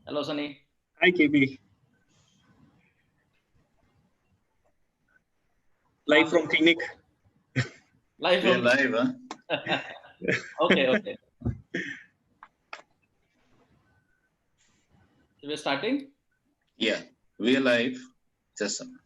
Hello, Sunny. Hi, KB. Live from clinic. Live We're from live, huh? Okay. So we're starting? Yeah, we're live. Just a minute.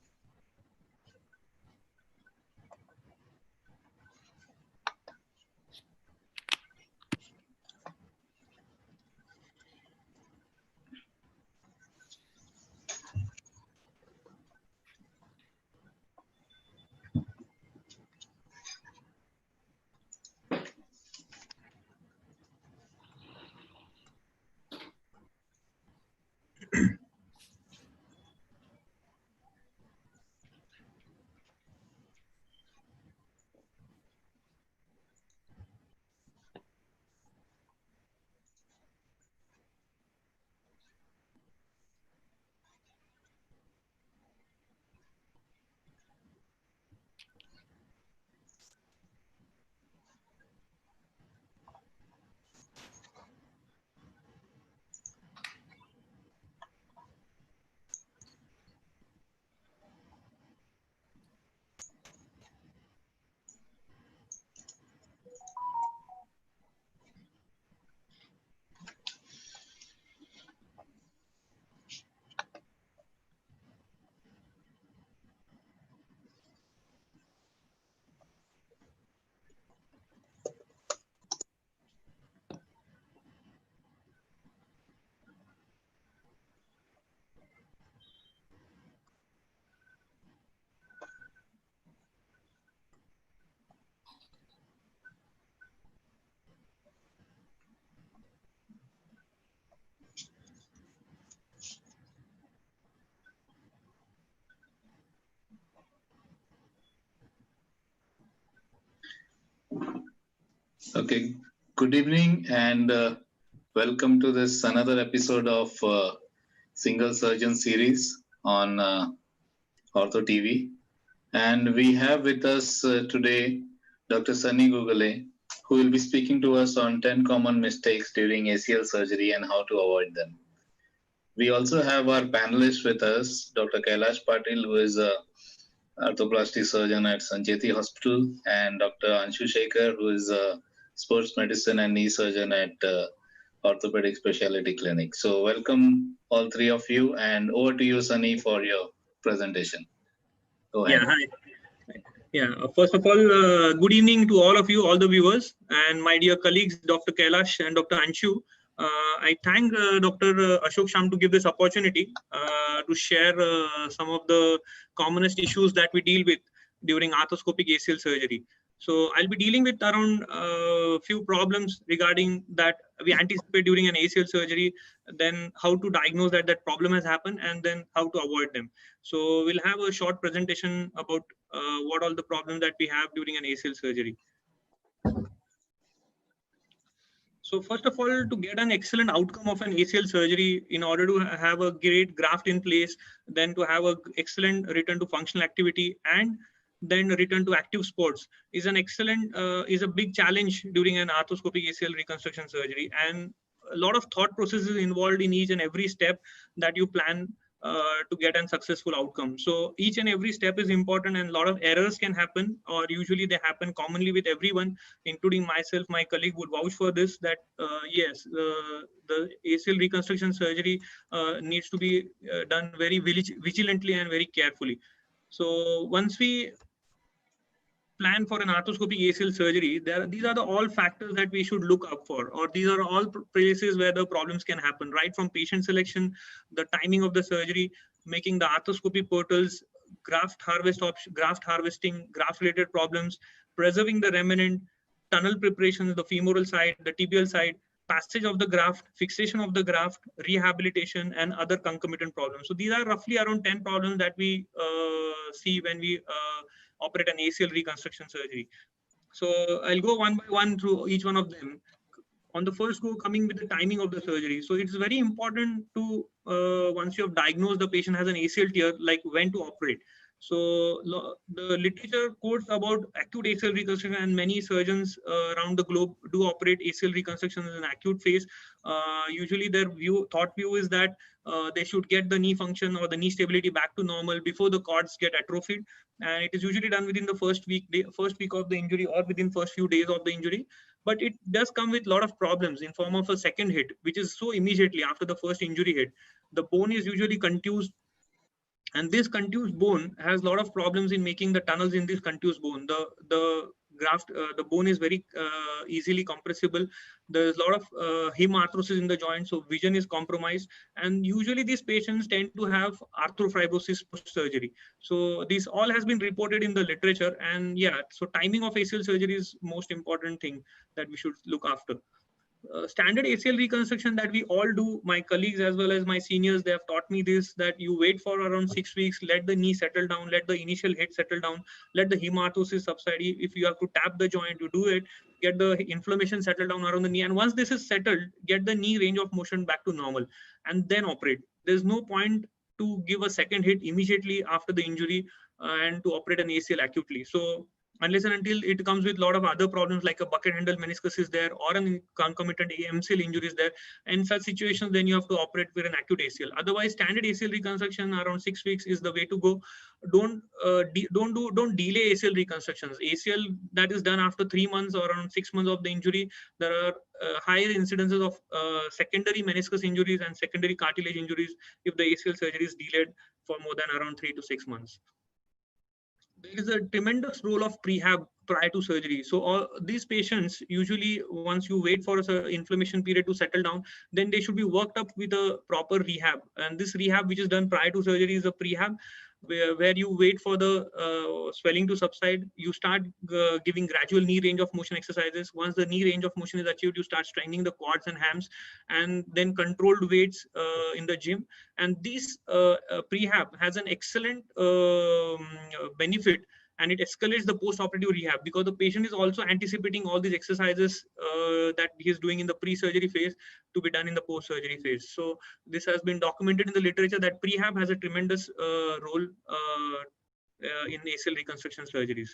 Okay, good evening and welcome to this another episode of Single Surgeon series on Ortho TV. And we have with us today Dr. Sunny Gugale, who will be speaking to us on 10 common mistakes during ACL surgery and how to avoid them. We also have our panelists with us, Dr. Kailash Patil, who is a orthoplasty surgeon at Sancheti Hospital, and Dr. Anshu Shekhar, who is a sports medicine and knee surgeon at Orthopedic Specialty Clinic. So welcome all three of you, and over to you, Sunny, for your presentation. Go ahead. Yeah, hi. Yeah, first of all, good evening to all of you, all the viewers, and my dear colleagues, Dr. Kailash and Dr. Anshu. I thank Dr. Ashok Sham to give this opportunity to share some of the commonest issues that we deal with during arthroscopic ACL surgery. So I'll be dealing with around a few problems regarding that we anticipate during an ACL surgery, then how to diagnose that problem has happened, and then how to avoid them. So we'll have a short presentation about what all the problems that we have during an ACL surgery. So first of all, to get an excellent outcome of an ACL surgery, in order to have a great graft in place, then to have an excellent return to functional activity, and then return to active sports is an excellent, is a big challenge during an arthroscopic ACL reconstruction surgery. And a lot of thought processes involved in each and every step that you plan to get a successful outcome. So each and every step is important, and a lot of errors can happen, or usually they happen commonly with everyone, including myself. My colleague would vouch for this, that yes, the ACL reconstruction surgery needs to be done very vigilantly and very carefully. So once we plan for an arthroscopic ACL surgery, these are the all factors that we should look up for, or these are all places where the problems can happen, right from patient selection, the timing of the surgery, making the arthroscopy portals, graft harvesting, graft related problems, preserving the remnant, tunnel preparations, the femoral side, the tibial side, passage of the graft, fixation of the graft, rehabilitation, and other concomitant problems. So these are roughly around 10 problems that we see when we operate an ACL reconstruction surgery. So I'll go one by one through each one of them. On the first go, coming with the timing of the surgery. So it's very important to, once you have diagnosed the patient has an ACL tear, like when to operate. So the literature quotes about acute ACL reconstruction, and many surgeons around the globe do operate ACL reconstruction in an acute phase. Usually their thought view is that they should get the knee function or the knee stability back to normal before the cords get atrophied. And it is usually done within the first week of the injury, or within first few days of the injury. But it does come with a lot of problems in form of a second hit, which is so immediately after the first injury hit. The bone is usually contused, and this contused bone has a lot of problems in making the tunnels in this contused bone. The graft, the bone is very easily compressible. There's a lot of hemarthrosis in the joint, so vision is compromised. And usually these patients tend to have arthrofibrosis post-surgery. So this all has been reported in the literature. And yeah, so timing of ACL surgery is most important thing that we should look after. Standard ACL reconstruction that we all do, my colleagues as well as my seniors, they have taught me this, that you wait for around 6 weeks, let the knee settle down, let the initial hit settle down, let the hemarthrosis subside. If you have to tap the joint, you do it, get the inflammation settled down around the knee. And once this is settled, get the knee range of motion back to normal and then operate. There's no point to give a second hit immediately after the injury and to operate an ACL acutely. So unless and until it comes with a lot of other problems like a bucket handle meniscus is there, or an concomitant MCL injury is there. In such situations, then you have to operate with an acute ACL. Otherwise, standard ACL reconstruction around 6 weeks is the way to go. Don't delay ACL reconstructions. ACL that is done after 3 months or around 6 months of the injury, there are higher incidences of secondary meniscus injuries and secondary cartilage injuries if the ACL surgery is delayed for more than around 3 to 6 months. There is a tremendous role of prehab prior to surgery. So all these patients, usually once you wait for an inflammation period to settle down, then they should be worked up with a proper rehab. And this rehab, which is done prior to surgery, is a prehab, where you wait for the swelling to subside. You start giving gradual knee range of motion exercises. Once the knee range of motion is achieved, you start strengthening the quads and hams, and then controlled weights in the gym. And this prehab has an excellent benefit, and it escalates the post-operative rehab, because the patient is also anticipating all these exercises that he is doing in the pre-surgery phase to be done in the post-surgery phase. So this has been documented in the literature that prehab has a tremendous role in ACL reconstruction surgeries.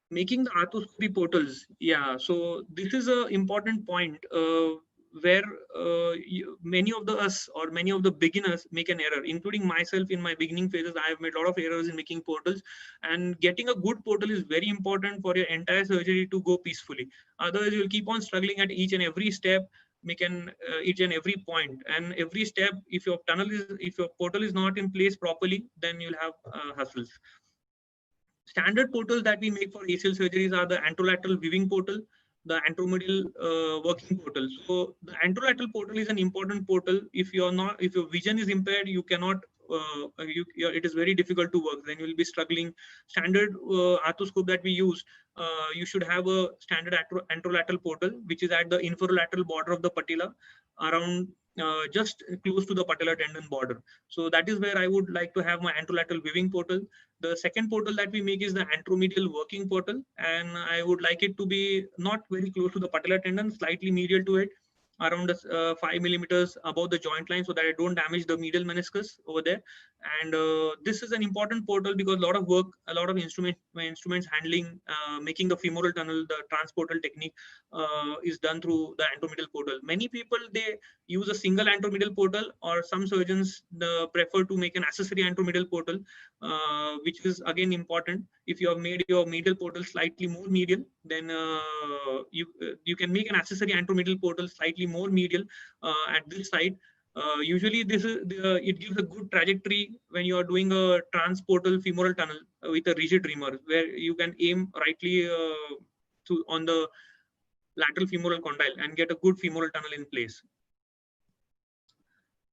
Making the arthroscopy portals. Yeah, so this is an important point where many of the beginners make an error, including myself. In my beginning phases, I have made a lot of errors in making portals, and getting a good portal is very important for your entire surgery to go peacefully. Otherwise, you'll keep on struggling at each and every step, each and every point, and every step. If your portal is not in place properly, then you'll have hassles. Standard portals that we make for ACL surgeries are the anterolateral viewing portal, the anteromedial working portal. So the anterolateral portal is an important portal. If your vision is impaired, you cannot. It is very difficult to work. Then you will be struggling. Standard arthroscope that we use, you should have a standard anterolateral portal, which is at the inferolateral border of the patella, around just close to the patellar tendon border. So that is where I would like to have my anterolateral viewing portal. The second portal that we make is the anteromedial working portal, and I would like it to be not very close to the patellar tendon, slightly medial to it, around 5 millimeters above the joint line, so that I don't damage the medial meniscus over there. And this is an important portal because a lot of work, a lot of instruments handling, making the femoral tunnel, the transportal technique is done through the anteromedial portal. Many people, they use a single anteromedial portal, or some surgeons prefer to make an accessory anteromedial portal, which is again important. If you have made your medial portal slightly more medial, then you can make an accessory anteromedial portal slightly more medial at this side. Usually it gives a good trajectory when you are doing a transportal femoral tunnel with a rigid reamer, where you can aim rightly on the lateral femoral condyle and get a good femoral tunnel in place.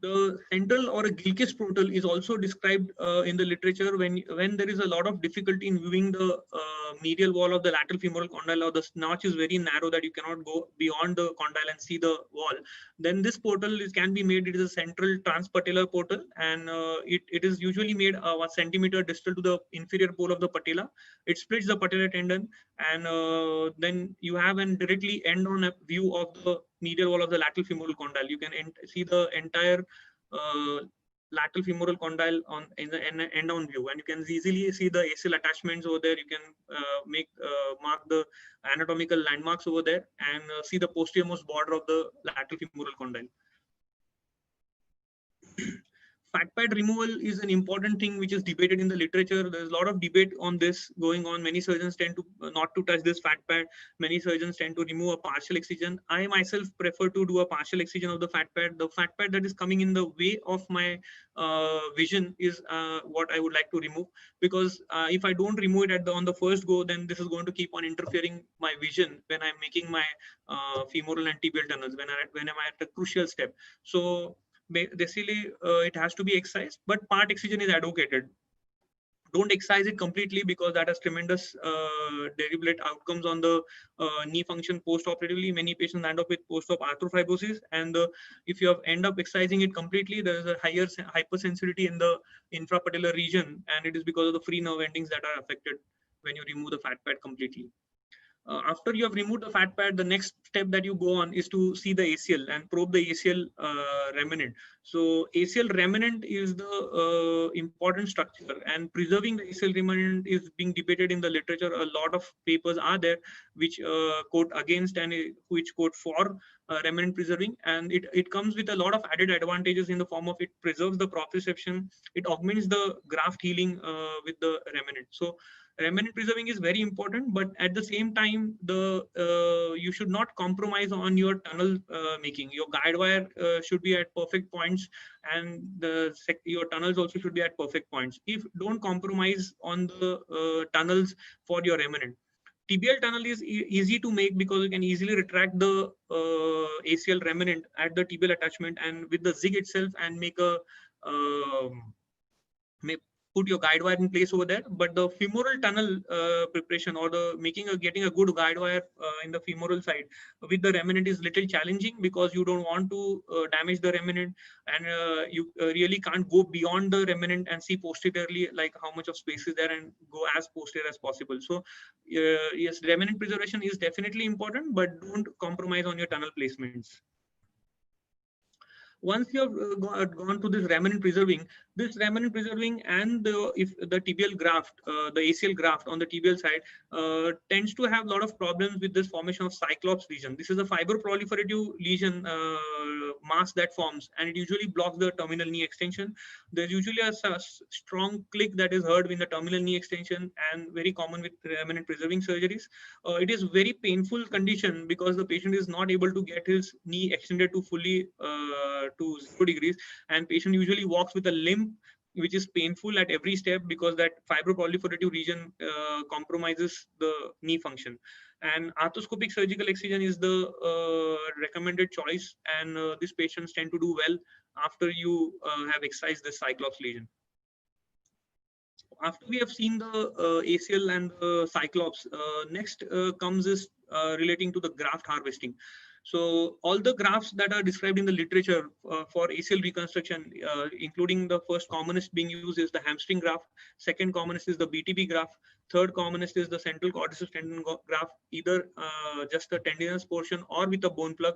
The central or a Gilchrist portal is also described in the literature when there is a lot of difficulty in viewing the medial wall of the lateral femoral condyle, or the notch is very narrow that you cannot go beyond the condyle and see the wall. Then this portal can be made. It is a central transpatellar portal, and it is usually made 1 centimeter distal to the inferior pole of the patella. It splits the patellar tendon, and then you have an directly end-on view of the medial wall of the lateral femoral condyle. You can see the entire lateral femoral condyle in the end-on view, and you can easily see the ACL attachments over there. You can mark the anatomical landmarks over there, and see the posteriormost border of the lateral femoral condyle. Fat pad removal is an important thing which is debated in the literature. There's a lot of debate on this going on. Many surgeons tend to not to touch this fat pad. Many surgeons tend to remove a partial excision. I myself prefer to do a partial excision of the fat pad. The fat pad that is coming in the way of my vision is what I would like to remove, because if I don't remove it on the first go, then this is going to keep on interfering my vision when I'm making my femoral and tibial tunnels, when I'm at a crucial step. So basically it has to be excised, but part excision is advocated. Don't excise it completely, because that has tremendous deliberate outcomes on the knee function post-operatively. Many patients end up with post-op arthrofibrosis, and if you end up excising it completely, there is a higher hypersensitivity in the infrapatellar region, and it is because of the free nerve endings that are affected when you remove the fat pad completely. After you have removed the fat pad, the next step that you go on is to see the ACL and probe the ACL remnant. So ACL remnant is the important structure, and preserving the ACL remnant is being debated in the literature. A lot of papers are there which quote against and which quote for remnant preserving, and it comes with a lot of added advantages in the form of it preserves the proprioception, it augments the graft healing with the remnant. So remnant preserving is very important, but at the same time, you should not compromise on your tunnel making. Your guide wire should be at perfect points, and your tunnels also should be at perfect points. Don't compromise on the tunnels for your remnant. Tibial tunnel is easy to make because you can easily retract the ACL remnant at the tibial attachment and with the zig itself, and make a put your guide wire in place over there. But the femoral tunnel preparation, or getting a good guide wire in the femoral side with the remnant is little challenging, because you don't want to damage the remnant, and you really can't go beyond the remnant and see posteriorly like how much of space is there, and go as posterior as possible. So yes, remnant preservation is definitely important, but don't compromise on your tunnel placements. Once you have gone to this remnant preserving and if the tibial graft, the ACL graft on the tibial side tends to have a lot of problems with this formation of cyclops lesion. This is a fibroproliferative lesion mass that forms, and it usually blocks the terminal knee extension. There's usually a strong click that is heard in the terminal knee extension, and very common with remnant preserving surgeries. It is very painful condition because the patient is not able to get his knee extended to fully to 0 degrees, and patient usually walks with a limp, which is painful at every step, because that fibroproliferative region compromises the knee function. And arthroscopic surgical excision is the recommended choice, and these patients tend to do well after you have excised the cyclops lesion. After we have seen the ACL and the cyclops, next comes is relating to the graft harvesting. So all the grafts that are described in the literature for ACL reconstruction, including the first commonest being used is the hamstring graft, second commonest is the BTP graft, third commonest is the central quadriceps tendon graft, either just a tendinous portion or with a bone plug,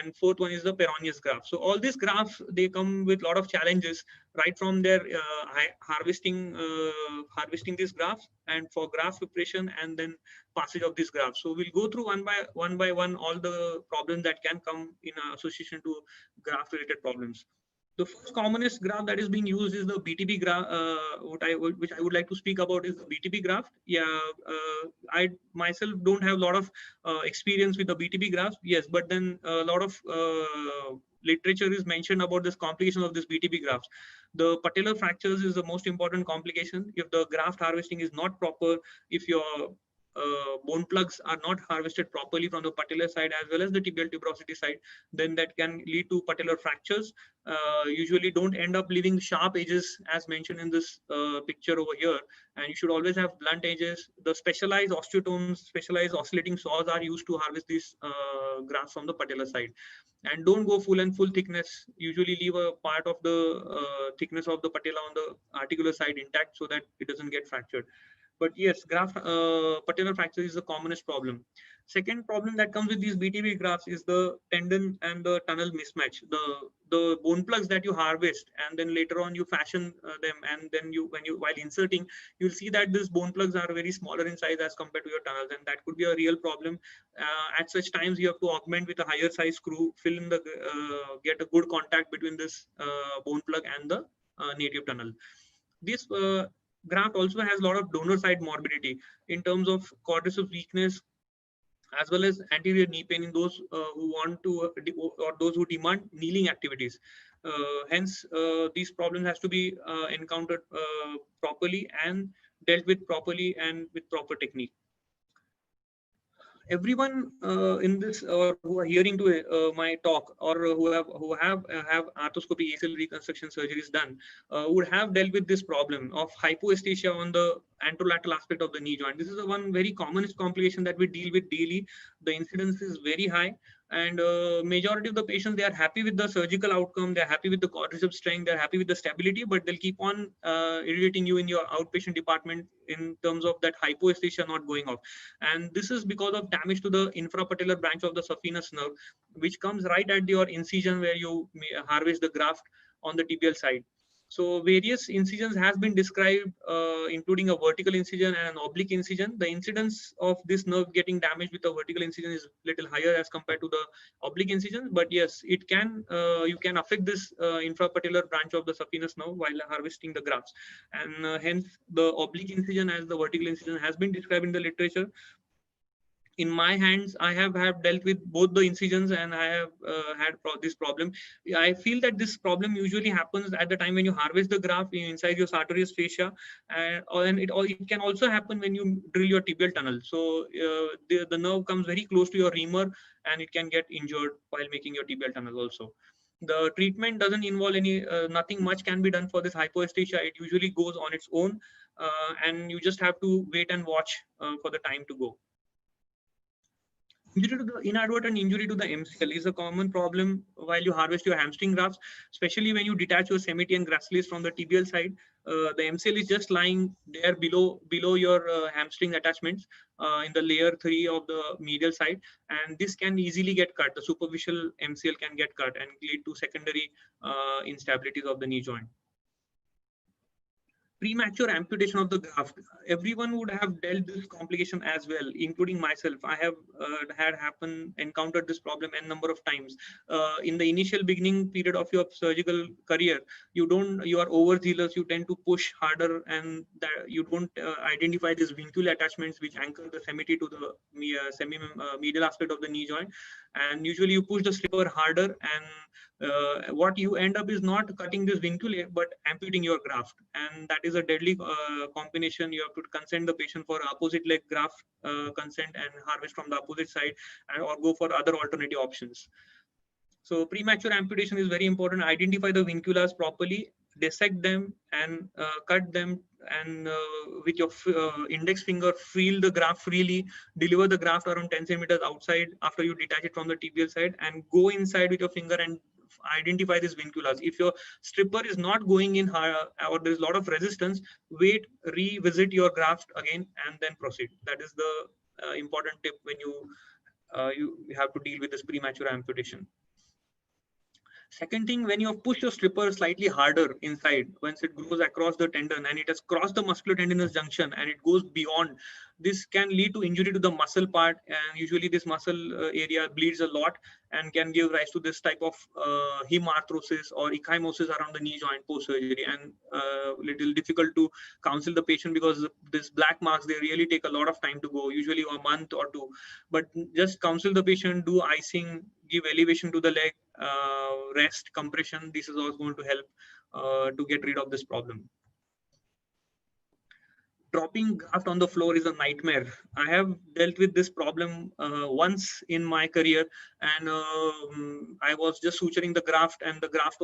and fourth one is the peroneus graft. So all these grafts, they come with a lot of challenges, right from their harvesting these grafts, and for graft preparation, and then passage of these grafts. So we'll go through one by one all the problems that can come in association to graft related problems. The first commonest graft that is being used is the BTP graft. Which I would like to speak about is the BTP graft. Yeah, I myself don't have a lot of experience with the BTP graft. Yes, but then a lot of literature is mentioned about this complication of this BTP grafts. The patellar fractures is the most important complication. If the graft harvesting is not proper, if your bone plugs are not harvested properly from the patellar side as well as the tibial tuberosity side, then that can lead to patellar fractures. Usually don't end up leaving sharp edges as mentioned in this picture over here, and you should always have blunt edges. The specialized osteotomes, specialized oscillating saws are used to harvest these grafts from the patellar side. And don't go full thickness. Usually leave a part of the thickness of the patella on the articular side intact so that it doesn't get fractured. But yes, patellar fracture is the commonest problem. Second problem that comes with these BTB grafts is the tendon and the tunnel mismatch. The bone plugs that you harvest and then later on you fashion them, and then while inserting, you'll see that these bone plugs are very smaller in size as compared to your tunnels, and that could be a real problem. At such times, you have to augment with a higher size screw, fill in the get a good contact between this bone plug and the native tunnel. This graft also has a lot of donor side morbidity in terms of quadriceps weakness as well as anterior knee pain in those who want to or those who demand kneeling activities. Hence, these problems has to be encountered properly and dealt with properly and with proper technique. Everyone in this or who are hearing to my talk or who have arthroscopy ACL reconstruction surgeries done would have dealt with this problem of hypoesthesia on the anterolateral aspect of the knee joint. This is the one very commonest complication that we deal with daily. The incidence is very high, and majority of the patients, they are happy with the surgical outcome, they're happy with the quadriceps strength, they're happy with the stability, but they'll keep on irritating you in your outpatient department in terms of that hypoesthesia not going off. And this is because of damage to the infrapatellar branch of the saphenous nerve, which comes right at your incision where you harvest the graft on the tibial side. So various incisions has been described, including a vertical incision and an oblique incision. The incidence of this nerve getting damaged with a vertical incision is little higher as compared to the oblique incision. But yes, it can you can affect this infrapatellar branch of the saphenous nerve while harvesting the grafts, and hence the oblique incision as the vertical incision has been described in the literature. In my hands, I have dealt with both the incisions, and I have had this problem. I feel that this problem usually happens at the time when you harvest the graft inside your sartorius fascia, and it can also happen when you drill your tibial tunnel. So the nerve comes very close to your femur, and it can get injured while making your tibial tunnel also. The treatment doesn't involve any, nothing much can be done for this hypoesthesia. It usually goes on its own, and you just have to wait and watch for the time to go. Inadvertent injury to the MCL is a common problem while you harvest your hamstring grafts, especially when you detach your semitian gracilis from the tibial side. The MCL is just lying there below your hamstring attachments in the layer 3 of the medial side, and this can easily get cut. The superficial MCL can get cut and lead to secondary instabilities of the knee joint. Premature amputation of the graft. Everyone would have dealt this complication as well, including myself. I have encountered this problem a number of times. In the initial beginning period of your surgical career, you are overzealous, you tend to push harder, and you don't identify these vincula attachments which anchor the semity to the medial aspect of the knee joint. And usually you push the slipper harder, and what you end up is not cutting this vinculae but amputating your graft, and that is a deadly combination. You have to consent the patient for opposite leg graft consent and harvest from the opposite side, or go for other alternative options. So premature amputation is very important. Identify the vinculas properly, dissect them and cut them, and with your index finger feel the graft freely, deliver the graft around 10 centimeters outside after you detach it from the tibial side, and go inside with your finger and identify these vinculas. If your stripper is not going in or there's a lot of resistance, wait, revisit your graft again and then proceed. That is the important tip when you have to deal with this premature amputation. Second thing, when you have pushed your stripper slightly harder inside, once it goes across the tendon and it has crossed the musculotendinous junction and it goes beyond, this can lead to injury to the muscle part, and usually this muscle area bleeds a lot and can give rise to this type of hemarthrosis or ecchymosis around the knee joint post-surgery, and little difficult to counsel the patient because this black marks, they really take a lot of time to go, usually a month or two. But just counsel the patient, do icing, give elevation to the leg, rest, compression. This is also going to help to get rid of this problem. dropping graft on the floor is a nightmare. I have dealt with this problem once in my career, and I was just suturing the graft, and the graft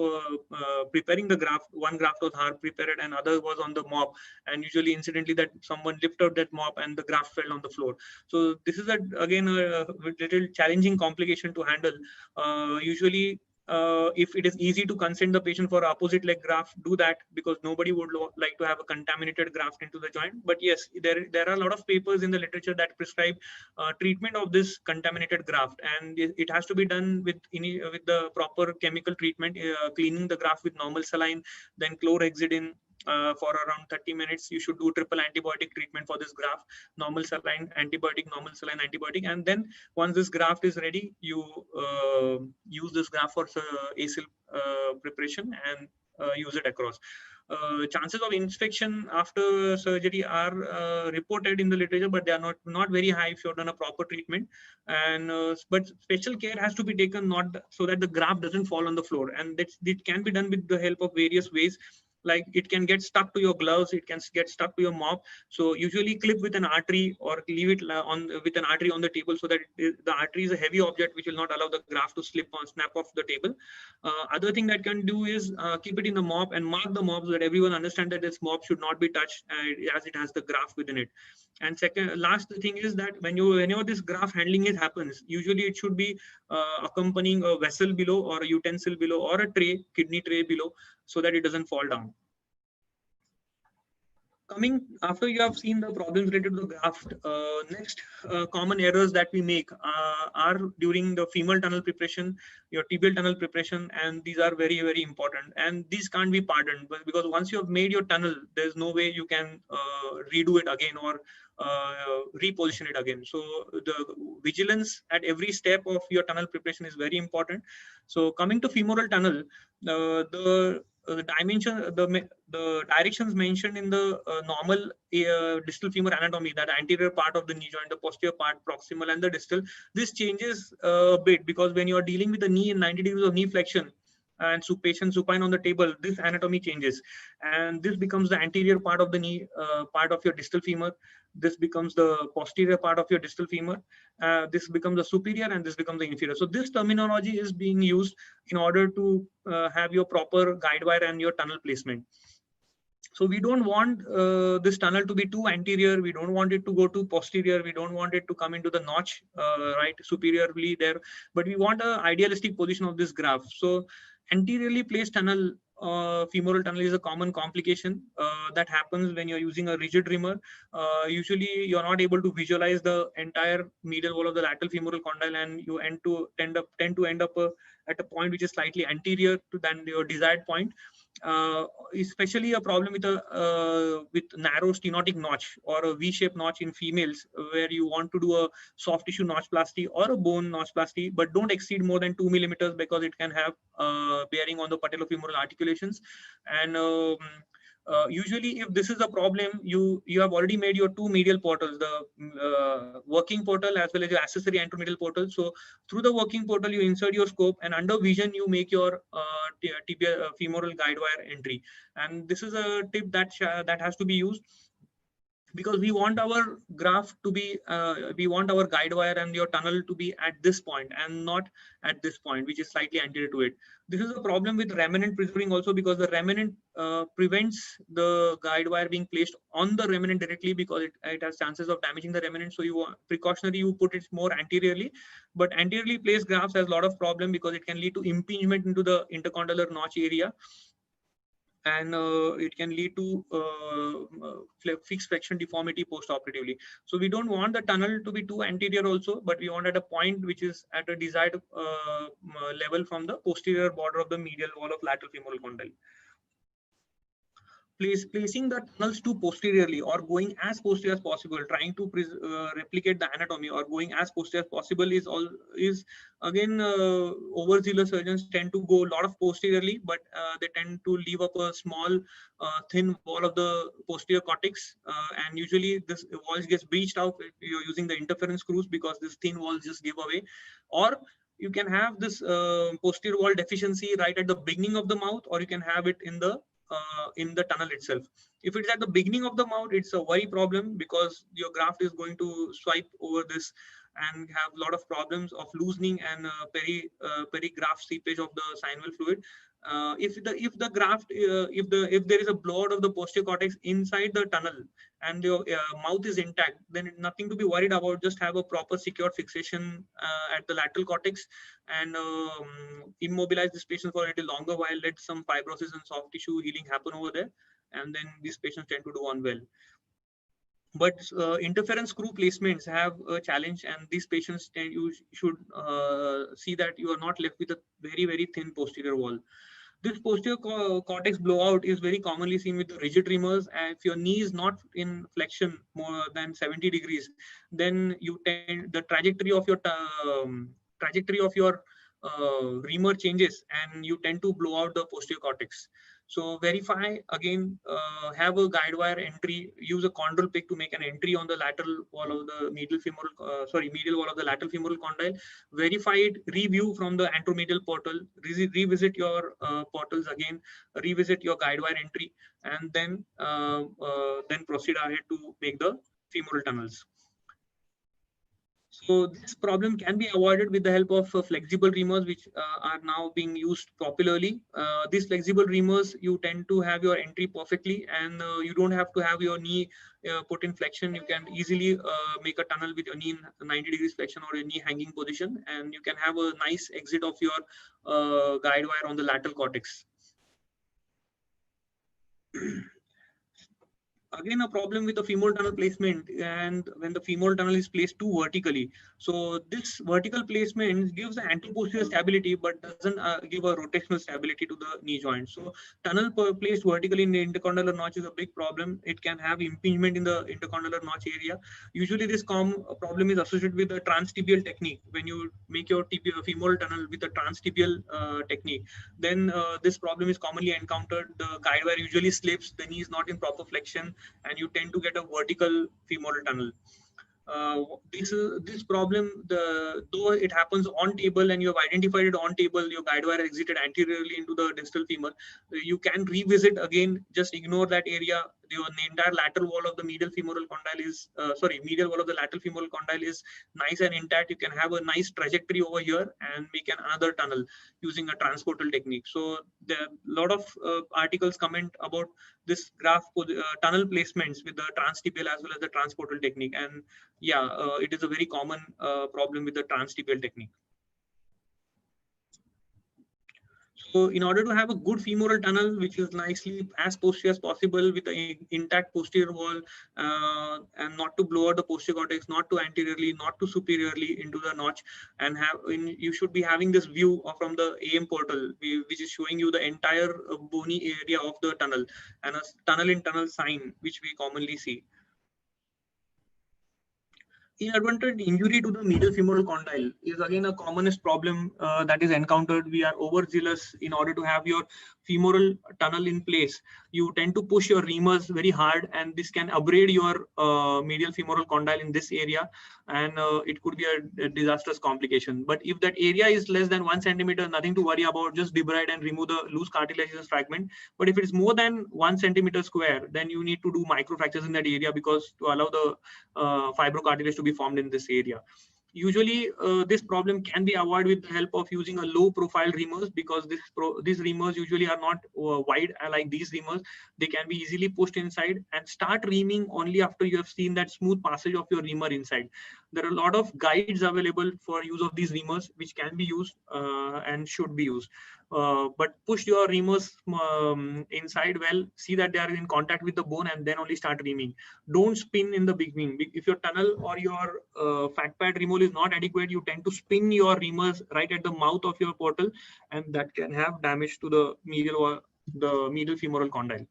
preparing the graft. One graft was hard prepared, and other was on the mop. And usually, incidentally, that someone lifted out that mop, and the graft fell on the floor. So this is again a little challenging complication to handle. Usually, if it is easy to consent the patient for opposite leg graft, do that, because nobody would like to have a contaminated graft into the joint. But yes, there are a lot of papers in the literature that prescribe treatment of this contaminated graft, and it has to be done with the proper chemical treatment, cleaning the graft with normal saline, then chlorhexidine. For around 30 minutes, you should do triple antibiotic treatment for this graft: normal saline, antibiotic, normal saline, antibiotic. And then once this graft is ready, you use this graft for ACL preparation and use it across. Chances of infection after surgery are reported in the literature, but they are not very high if you've done a proper treatment. And but special care has to be taken, not so that the graft doesn't fall on the floor, and it can be done with the help of various ways. Like it can get stuck to your gloves, it can get stuck to your mop. So usually clip with an artery, or leave it on with an artery on the table, so that the artery is a heavy object which will not allow the graft to snap off the table. Other thing that can do is keep it in the mop and mark the mop so that everyone understands that this mop should not be touched as it has the graft within it. And last thing is that whenever this graft handling happens, usually it should be accompanying a vessel below, or a utensil below, or a tray, kidney tray below, so that it doesn't fall down. Coming after you have seen the problems related to the graft, next common errors that we make are during the femoral tunnel preparation, your tibial tunnel preparation, and these are very, very important. And these can't be pardoned, because once you have made your tunnel, there's no way you can redo it again or reposition it again. So the vigilance at every step of your tunnel preparation is very important. So coming to femoral tunnel, the directions mentioned in the normal distal femur anatomy, that anterior part of the knee joint, the posterior part, proximal, and the distal, this changes a bit, because when you are dealing with the knee in 90 degrees of knee flexion and patient supine on the table, this anatomy changes, and this becomes the anterior part of the knee, part of your distal femur. This becomes the posterior part of your distal femur. This becomes the superior, and this becomes the inferior. So this terminology is being used in order to have your proper guide wire and your tunnel placement. So we don't want this tunnel to be too anterior. We don't want it to go too posterior. We don't want it to come into the notch, right, superiorly there. But we want an idealistic position of this graft. So anteriorly placed tunnel, femoral tunnel, is a common complication that happens when you're using a rigid reamer. Usually you're not able to visualize the entire medial wall of the lateral femoral condyle, and you tend to end up at a point which is slightly anterior to than your desired point. Especially a problem with narrow stenotic notch or a V-shaped notch in females, where you want to do a soft tissue notchplasty or a bone notchplasty, but don't exceed more than 2 millimeters, because it can have bearing on the patellofemoral articulations. And usually, if this is a problem, you have already made your two medial portals, the working portal as well as your accessory anteromedial portal. So through the working portal, you insert your scope, and under vision, you make your tibia femoral guide wire entry. And this is a tip that has to be used, because we want our graft to be, we want our guide wire and your tunnel to be at this point and not at this point, which is slightly anterior to it. This is a problem with remnant preserving also, because the remnant prevents the guide wire being placed on the remnant directly, because it has chances of damaging the remnant. So you precautionary, you put it more anteriorly, but anteriorly placed grafts has a lot of problem, because it can lead to impingement into the intercondylar notch area. And it can lead to fixed flexion deformity post-operatively. So we don't want the tunnel to be too anterior also, but we want at a point which is at a desired level from the posterior border of the medial wall of lateral femoral condyle. Placing the tunnels too posteriorly or going as posterior as possible, trying to replicate the anatomy or going as posterior as possible is again, overzealous surgeons tend to go a lot of posteriorly, but they tend to leave up a small thin wall of the posterior cortex, and usually this wall gets breached out if you're using the interference screws, because this thin wall just give away. Or you can have this posterior wall deficiency right at the beginning of the mouth, or you can have it in the in the tunnel itself. If it's at the beginning of the mouth, it's a worry problem because your graft is going to swipe over this and have a lot of problems of loosening and perigraft seepage of the synovial fluid. If the graft if there is a blowout of the posterior cortex inside the tunnel and your mouth is intact, then nothing to be worried about. Just have a proper secure fixation at the lateral cortex and immobilize this patient for a little longer while let some fibrosis and soft tissue healing happen over there, and then these patients tend to do on well. But interference screw placements have a challenge, and these patients you should see that you are not left with a very thin posterior wall. This posterior cortex blowout is very commonly seen with the rigid reamers, and if your knee is not in flexion more than 70 degrees, then you tend the trajectory of your reamer changes, and you tend to blow out the posterior cortex. So verify again, have a guide wire entry, use a chondral pick to make an entry on the lateral wall of the medial wall of the lateral femoral condyle. Verify it, review from the anteromedial portal, revisit your portals again, revisit your guide wire entry, and then proceed ahead to make the femoral tunnels. So this problem can be avoided with the help of flexible reamers, which are now being used popularly. These flexible reamers, you tend to have your entry perfectly, and you don't have to have your knee put in flexion. You can easily make a tunnel with your knee in 90 degrees flexion or your knee hanging position, and you can have a nice exit of your guide wire on the lateral cortex. Again, a problem with the femoral tunnel placement, and when the femoral tunnel is placed too vertically. So this vertical placement gives the anteroposterior stability, but doesn't give a rotational stability to the knee joint. So tunnel placed vertically in the intercondylar notch is a big problem. It can have impingement in the intercondylar notch area. Usually this problem is associated with the transtibial technique. When you make your femoral tunnel with a transtibial technique, then this problem is commonly encountered. The guide wire usually slips, the knee is not in proper flexion, and you tend to get a vertical femoral tunnel. This problem, though it happens on table and you have identified it on table, your guide wire exited anteriorly into the distal femur, you can revisit again. Just ignore that area. The entire lateral wall of the medial femoral condyle is medial wall of the lateral femoral condyle is nice and intact. You can have a nice trajectory over here and make another tunnel using a transportal technique. So there are a lot of articles comment about this tunnel placements with the transtibial as well as the transportal technique, and yeah, it is a very common problem with the transtibial technique. So in order to have a good femoral tunnel, which is nicely as posterior as possible with an intact posterior wall, and not to blow out the posterior cortex, not to anteriorly, not to superiorly into the notch, and you should be having this view from the AM portal, which is showing you the entire bony area of the tunnel, and a tunnel in tunnel sign, which we commonly see. Inadvertent injury to the medial femoral condyle is again a commonest problem that is encountered. We are overzealous in order to have your femoral tunnel in place. You tend to push your reamers very hard, and this can abrade your medial femoral condyle in this area, and it could be a disastrous complication. But if that area is less than 1 centimeter, nothing to worry about. Just debride and remove the loose cartilaginous fragment. But if it is more than 1 centimeter square, then you need to do microfractures in that area, because to allow the fibrocartilage to be formed in this area. Usually this problem can be avoided with the help of using a low profile reamers, because these reamers usually are not wide like these reamers. They can be easily pushed inside, and start reaming only after you have seen that smooth passage of your reamer inside. There are a lot of guides available for use of these reamers, which can be used and should be used. But push your reamers inside well, see that they are in contact with the bone, and then only start reaming. Don't spin in the beginning. If your tunnel or your fat pad removal is not adequate, you tend to spin your reamers right at the mouth of your portal, and that can have damage to the medial femoral condyle.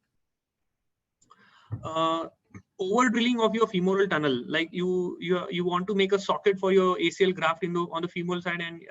Over drilling of your femoral tunnel, like you want to make a socket for your ACL graft on the femoral side, and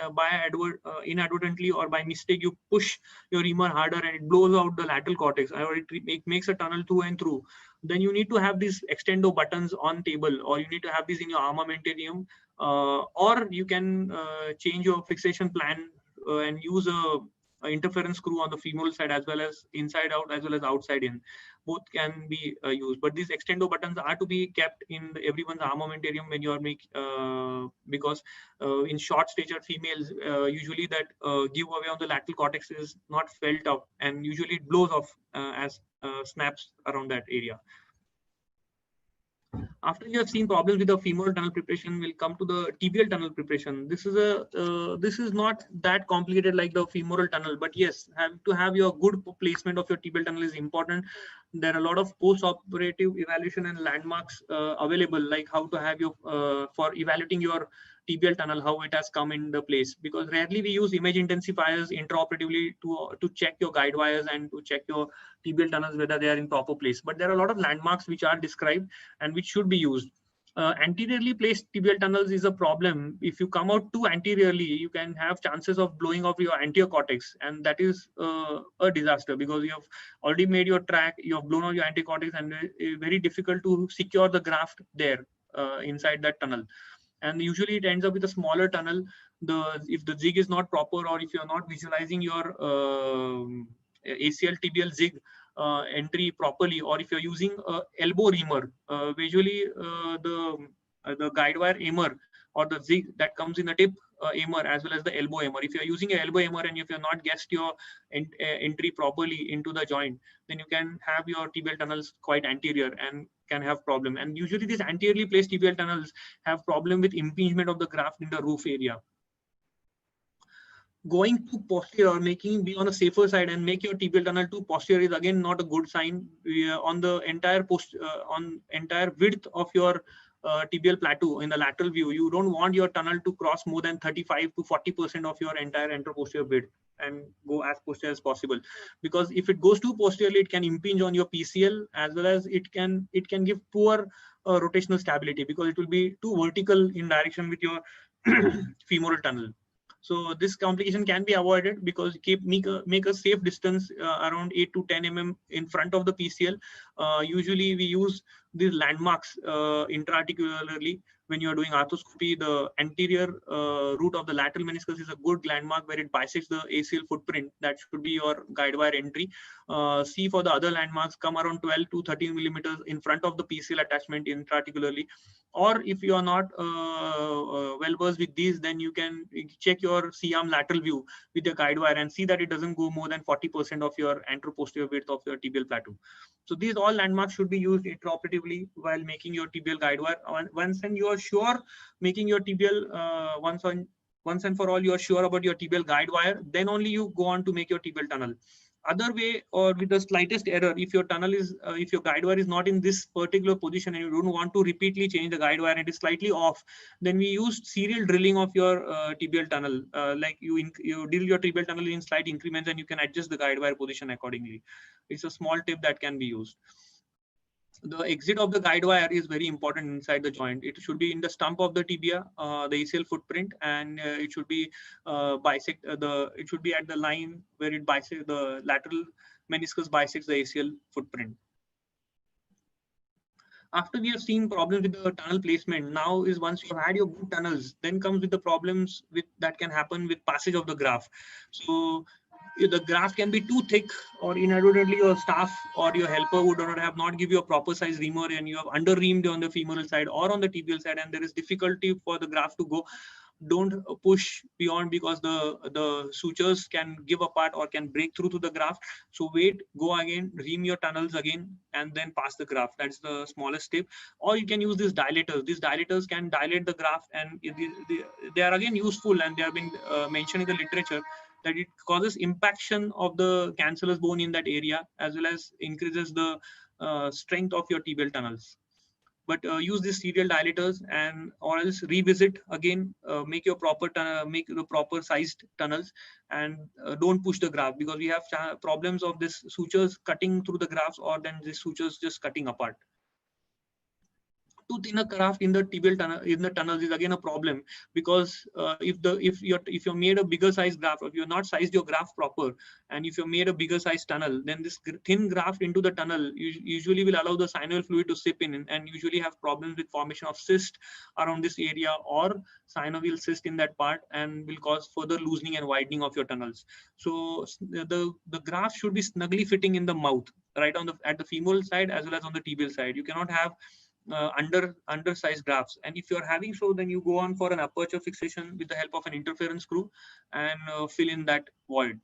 inadvertently or by mistake you push your reamer harder and it blows out the lateral cortex, or it makes a tunnel through and through. Then you need to have these extendo buttons on table, or you need to have these in your armamentarium, or you can change your fixation plan and use a interference screw on the femoral side, as well as inside out, as well as outside in. Both can be used, but these extendo buttons are to be kept in everyone's armamentarium when you are because in short statured females, usually that giveaway on the lateral cortex is not felt out, and usually it blows off as snaps around that area. After you have seen problems with the femoral tunnel preparation, we'll come to the tibial tunnel preparation. This is not that complicated like the femoral tunnel, but yes, to have your good placement of your tibial tunnel is important. There are a lot of post-operative evaluation and landmarks available, like how to have your for evaluating your tibial tunnel, how it has come into place, because rarely we use image intensifiers intraoperatively to check your guide wires and to check your tibial tunnels whether they are in proper place. But there are a lot of landmarks which are described and which should be used. Anteriorly placed tibial tunnels is a problem. If you come out too anteriorly, you can have chances of blowing off your anterior cortex, and that is a disaster, because you have already made your track, you have blown out your anterior cortex, and it's very difficult to secure the graft there inside that tunnel. And usually it ends up with a smaller tunnel. If the zig is not proper, or if you're not visualizing your ACL tibial zig entry properly, or if you're using elbow reamer, visually the guide wire aimer or the zig that comes in the tip aimer as well as the elbow aimer. If you're using an elbow aimer and if you're not guessed your entry properly into the joint, then you can have your tibial tunnels quite anterior and can have problem. And usually these anteriorly placed tibial tunnels have problem with impingement of the graft in the roof area. Going too posterior, be on the safer side and make your tibial tunnel too posterior is again not a good sign. On the entire entire width of your tibial plateau in the lateral view, you don't want your tunnel to cross more than 35 to 40% of your entire anteroposterior width and go as posterior as possible, because if it goes too posteriorly, it can impinge on your PCL, as well as it can give poor rotational stability, because it will be too vertical in direction with your femoral tunnel. So this complication can be avoided because make a safe distance around 8 to 10 mm in front of the PCL. Usually we use these landmarks intra-articularly. When you are doing arthroscopy, the anterior root of the lateral meniscus is a good landmark where it bisects the ACL footprint. That should be your guide wire entry. See for the other landmarks, come around 12 to 13 millimeters in front of the PCL attachment intra-articularly. Or if you are not well versed with these, then you can check your C-arm lateral view with the guide wire and see that it doesn't go more than 40% of your anteroposterior width of your tibial plateau. So these all landmarks should be used intraoperatively while making your tibial guide wire. Once and you are sure making your tibial once and for all you are sure about your tibial guide wire, then only you go on to make your tibial tunnel. Other way, or with the slightest error, if your tunnel is if your guide wire is not in this particular position and you don't want to repeatedly change the guide wire and it is slightly off, then we use serial drilling of your tibial tunnel. Like you drill your tibial tunnel in slight increments and you can adjust the guide wire position accordingly. It's a small tip that can be used. The exit of the guide wire is very important inside the joint. It should be in the stump of the tibia, the ACL footprint, and it should be it should be at the line where it bisects the lateral meniscus bisects the ACL footprint. After we have seen problems with the tunnel placement, now is once you've had your good tunnels, then comes with the problems that can happen with passage of the graft. So the graft can be too thick, or inadvertently your staff or your helper would not give you a proper size reamer, and you have under reamed on the femoral side or on the tibial side, and there is difficulty for the graft to go. Don't push beyond, because the sutures can give apart or can break through to the graft. So wait, go again, ream your tunnels again, and then pass the graft. That's the smallest step. Or you can use these dilators. These dilators can dilate the graft, and they are again useful, and they have been mentioned in the literature that it causes impaction of the cancellous bone in that area, as well as increases the strength of your tibial tunnels. But use these serial dilators, and or else revisit again, make the proper sized tunnels, and don't push the graft, because we have problems of this sutures cutting through the grafts, or then these sutures just cutting apart. too thin a graft in the tibial tunnel, in the tunnels, is again a problem, because if you're made a bigger size graft, or if you're not sized your graft proper, and if you're made a bigger size tunnel, then this thin graft into the tunnel usually will allow the synovial fluid to seep in, and usually have problems with formation of cyst around this area, or synovial cyst in that part, and will cause further loosening and widening of your tunnels. So the graft should be snugly fitting in the mouth, right at the femoral side as well as on the tibial side. You cannot have undersized grafts, and if you're having so, then you go on for an aperture fixation with the help of an interference screw and fill in that void.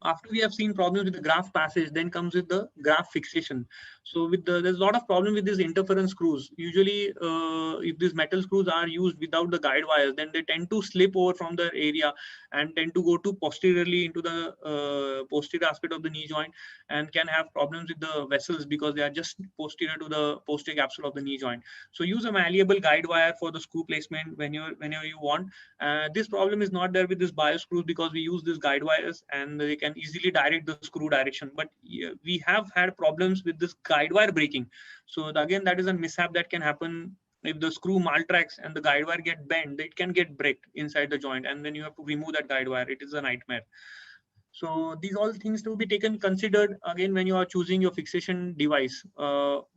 After we have seen problems with the graft passage, then comes with the graft fixation. So there's a lot of problem with these interference screws. Usually, if these metal screws are used without the guide wires, then they tend to slip over from the area and tend to go too posteriorly into the posterior aspect of the knee joint, and can have problems with the vessels because they are just posterior to the posterior capsule of the knee joint. So use a malleable guide wire for the screw placement whenever you want. This problem is not there with this bio screws, because we use these guide wires and they can easily direct the screw direction. But we have had problems with this guide wire breaking. So again, that is a mishap that can happen. If the screw maltracts and the guide wire get bent, it can get breaked inside the joint, and then you have to remove that guide wire. It is a nightmare. So these all things to be considered again when you are choosing your fixation device.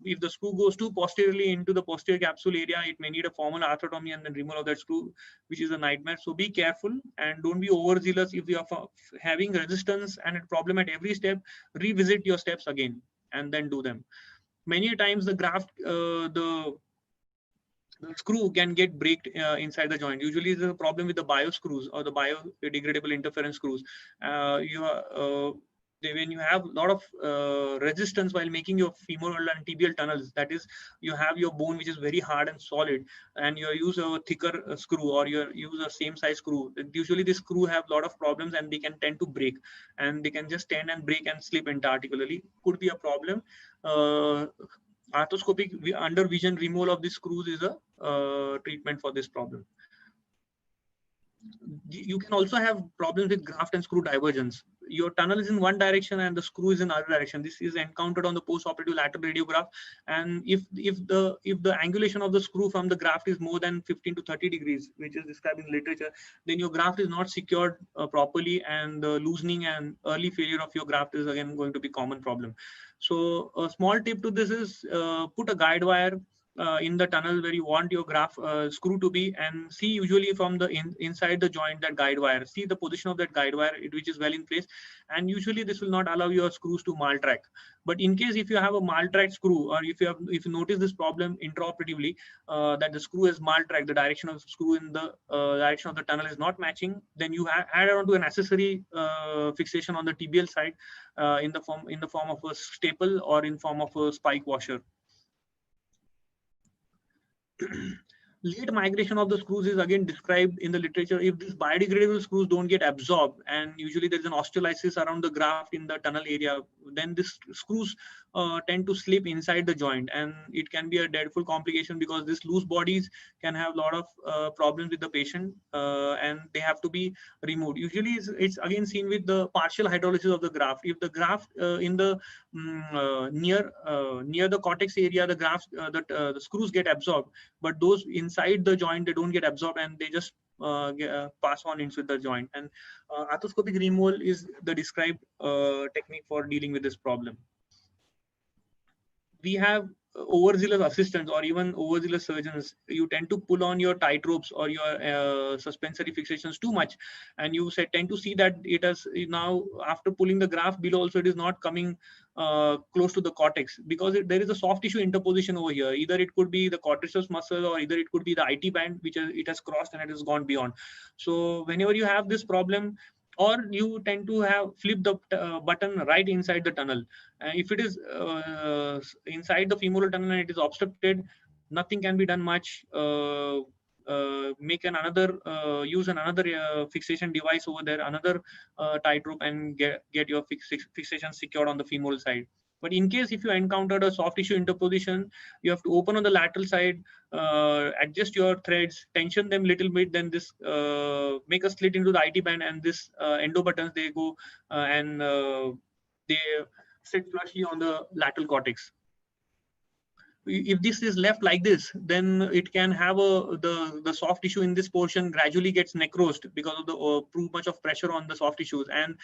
If the screw goes too posteriorly into the posterior capsule area, it may need a formal arthrotomy and then removal of that screw, which is a nightmare. So be careful and don't be overzealous. If you are having resistance and a problem at every step, revisit your steps again and then do them. Many times the graft, the screw can get breaked inside the joint. Usually there's a problem with the bio screws or the biodegradable interference screws. When you have a lot of resistance while making your femoral and tibial tunnels, that is, you have your bone which is very hard and solid, and you use a thicker screw, or you use a same size screw. Usually this screw have a lot of problems and they can tend to break, and they can just tend and break and slip interarticularly. Could be a problem. Arthroscopic under vision removal of these screws is a treatment for this problem. You can also have problems with graft and screw divergence. Your tunnel is in one direction and the screw is in other direction. This is encountered on the post-operative lateral radiograph. And if the angulation of the screw from the graft is more than 15 to 30 degrees, which is described in literature, then your graft is not secured properly, and the loosening and early failure of your graft is again going to be a common problem. So a small tip to this is put a guide wire in the tunnel where you want your graft screw to be, and see usually from the inside the joint that guide wire. See the position of that guide wire, which is well in place, and usually this will not allow your screws to maltrack. But in case if you have a maltracked screw, or if you notice this problem intraoperatively, that the screw is maltracked, the direction of the screw in the direction of the tunnel is not matching, then you add on to an accessory fixation on the tibial side in the form of a staple or in form of a spike washer. Late migration of the screws is again described in the literature. If these biodegradable screws don't get absorbed, and usually there's an osteolysis around the graft in the tunnel area, then these screws tend to slip inside the joint, and it can be a dreadful complication, because these loose bodies can have a lot of problems with the patient, and they have to be removed. Usually it's again seen with the partial hydrolysis of the graft. If the graft in the near the cortex area, the screws get absorbed, but those inside the joint, they don't get absorbed, and they just pass on into the joint. And arthroscopic removal is the described technique for dealing with this problem. We have overzealous assistants or even overzealous surgeons. You tend to pull on your tight ropes or your suspensory fixations too much, and you tend to see that it has now, after pulling the graft below also, it is not coming close to the cortex, because there is a soft tissue interposition over here. Either it could be the quadriceps muscle, or either it could be the IT band, which it has crossed and it has gone beyond. So whenever you have this problem, or you tend to have flip the button right inside the tunnel. If it is inside the femoral tunnel and it is obstructed, nothing can be done much. Use another fixation device over there, another tightrope, and get your fixation secured on the femoral side. But in case if you encountered a soft tissue interposition, you have to open on the lateral side, adjust your threads, tension them a little bit, then this make a slit into the IT band, and this endo buttons, they go and they sit flushly on the lateral cortex. if this is left like this, then it can have the soft tissue in this portion gradually gets necrosed because of the too much of pressure on the soft tissues, and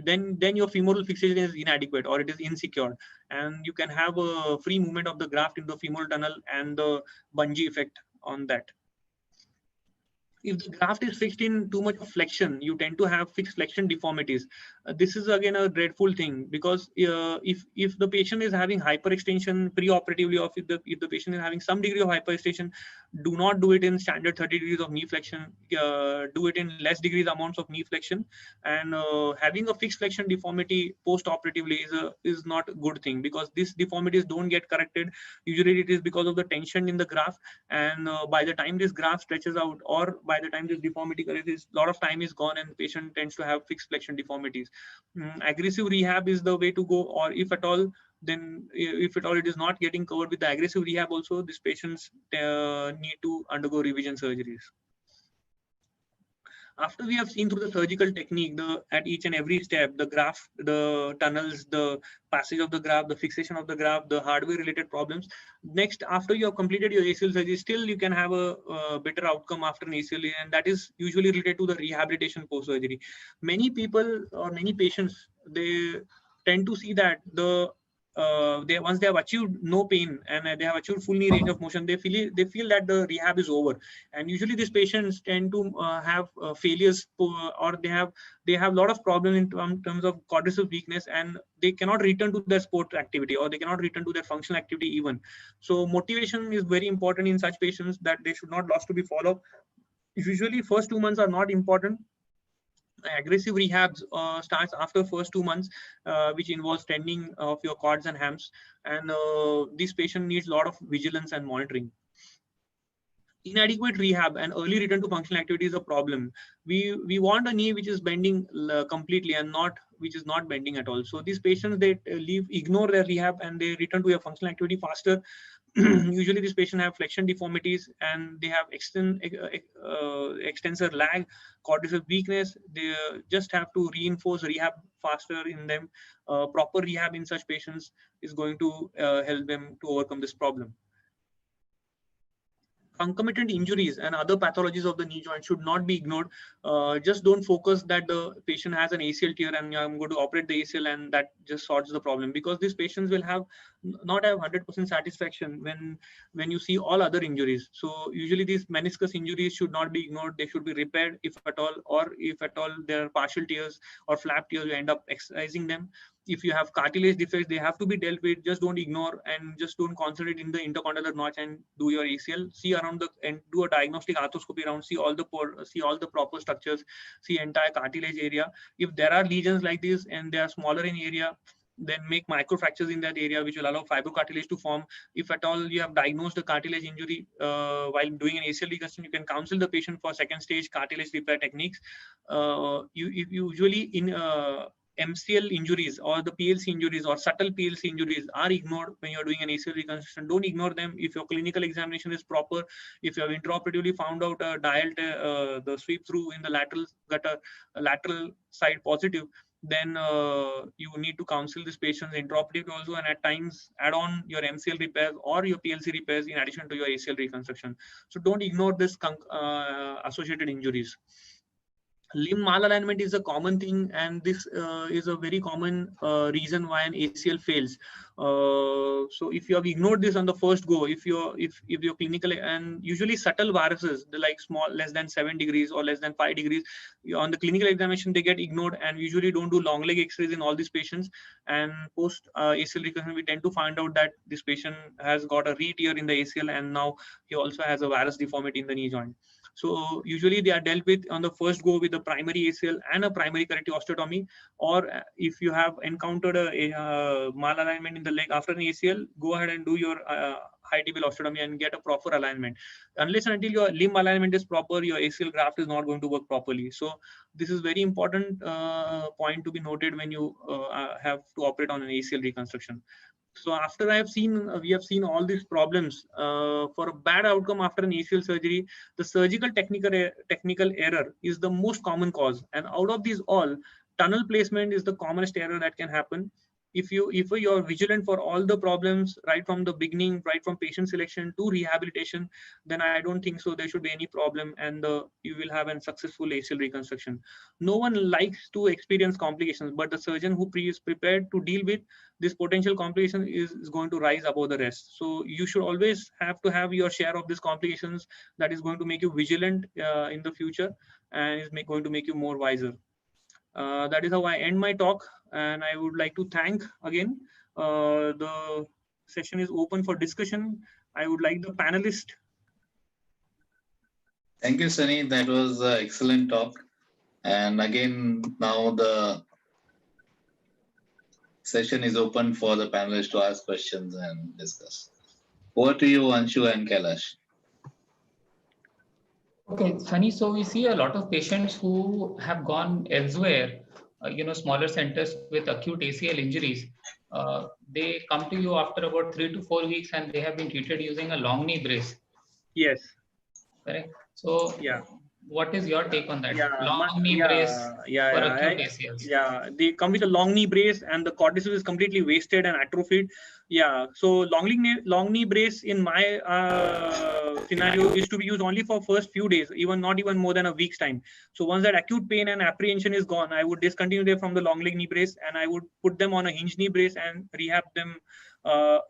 then your femoral fixation is inadequate or it is insecure, and you can have a free movement of the graft in the femoral tunnel and the bungee effect on that. If the graft is fixed in too much of flexion, you tend to have fixed flexion deformities. This is again a dreadful thing, because if the patient is having hyperextension preoperatively, or if the patient is having some degree of hyperextension, do not do it in standard 30 degrees of knee flexion. Do it in less degrees amounts of knee flexion. And having a fixed flexion deformity post-operatively is not a good thing, because these deformities don't get corrected. Usually it is because of the tension in the graft, and by the time this graft stretches out, or by the time this deformity corrects, a lot of time is gone and the patient tends to have fixed flexion deformities. Aggressive rehab is the way to go, or if at all, then if at all it is not getting covered with the aggressive rehab also, these patients need to undergo revision surgeries. After we have seen through the surgical technique, at each and every step, the graft, the tunnels, the passage of the graft, the fixation of the graft, the hardware related problems. Next, after you have completed your ACL surgery, still you can have a better outcome after an ACL, and that is usually related to the rehabilitation post surgery. Many people or many patients, they tend to see that once they have achieved no pain and they have achieved full knee range of motion, they feel that the rehab is over. And usually these patients tend to have failures, or they have a lot of problems in terms of quadriceps weakness, and they cannot return to their sport activity, or they cannot return to their functional activity even. So motivation is very important in such patients, that they should not lose to be followed. Usually first 2 months are not important. Aggressive rehabs starts after first 2 months, which involves tending of your quads and hams, and this patient needs a lot of vigilance and monitoring. Inadequate rehab and early return to functional activity is a problem. We want a knee which is bending completely, and not which is not bending at all. So these patients, they ignore their rehab and they return to their functional activity faster. Usually these patients have flexion deformities, and they have extensor lag, quadriceps weakness. They just have to reinforce rehab faster in them. Proper rehab in such patients is going to help them to overcome this problem. Concomitant injuries and other pathologies of the knee joint should not be ignored. Just don't focus that the patient has an ACL tear and I'm going to operate the ACL and that just solves the problem, because these patients will not have 100% satisfaction when you see all other injuries. So usually these meniscus injuries should not be ignored. They should be repaired if at all, or if at all there are partial tears or flap tears, you end up excising them. If you have cartilage defects, they have to be dealt with. Just don't ignore and just don't concentrate in the intercondylar notch and do your ACL. See around and do a diagnostic arthroscopy around. See all the proper structures. See entire cartilage area. If there are lesions like this and they are smaller in area, then make microfractures in that area, which will allow fibrocartilage to form. If at all you have diagnosed a cartilage injury while doing an ACL reconstruction, you can counsel the patient for second stage cartilage repair techniques. Usually in MCL injuries or the PLC injuries or subtle PLC injuries are ignored when you're doing an ACL reconstruction. Don't ignore them. If your clinical examination is proper, if you have intraoperatively found out a the sweep through in the lateral gutter, lateral side positive, then you need to counsel this patient intraoperatively also, and at times add on your MCL repairs or your PLC repairs in addition to your ACL reconstruction. So don't ignore this associated injuries. Limb malalignment is a common thing, and this is a very common reason why an ACL fails. So if you have ignored this on the first go, if your clinical, and usually subtle varices, like small, less than 7 degrees or less than 5 degrees, on the clinical examination they get ignored, and usually don't do long leg X-rays in all these patients. And post ACL reconstruction, we tend to find out that this patient has got a re-tear in the ACL, and now he also has a varus deformity in the knee joint. So usually they are dealt with on the first go with the primary ACL and a primary corrective osteotomy. Or if you have encountered a malalignment in the leg after an ACL, go ahead and do your high tibial osteotomy and get a proper alignment. Unless and until your limb alignment is proper, your ACL graft is not going to work properly. So this is very important point to be noted when you have to operate on an ACL reconstruction. So after we have seen all these problems for a bad outcome after an ACL surgery, the surgical technical error is the most common cause. And out of these all, tunnel placement is the commonest error that can happen. if you're vigilant for all the problems right from the beginning, right from patient selection to rehabilitation, then I don't think so there should be any problem, and you will have a successful ACL reconstruction. No one likes to experience complications, but the surgeon who is prepared to deal with this potential complication is going to rise above the rest. So you should always have to have your share of these complications. That is going to make you vigilant in the future, and is going to make you more wiser. That is how I end my talk, and I would like to thank again. The session is open for discussion. I would like the panelist. Thank you, Sunny. That was an excellent talk. And again, now the session is open for the panelists to ask questions and discuss. Over to you, Anshu and Kailash. Okay, Sunny. So we see a lot of patients who have gone elsewhere, smaller centers with acute ACL injuries. They come to you after about 3 to 4 weeks, and they have been treated using a long knee brace. Yes. Correct. So yeah. What is your take on that? Yeah, long knee brace for acute ACLs. Yeah, they come with a long knee brace, and the cortices is completely wasted and atrophied. Yeah, so long knee brace in my scenario is to be used only for first few days, not even more than a week's time. So once that acute pain and apprehension is gone, I would discontinue them from the long leg knee brace, and I would put them on a hinge knee brace and rehab them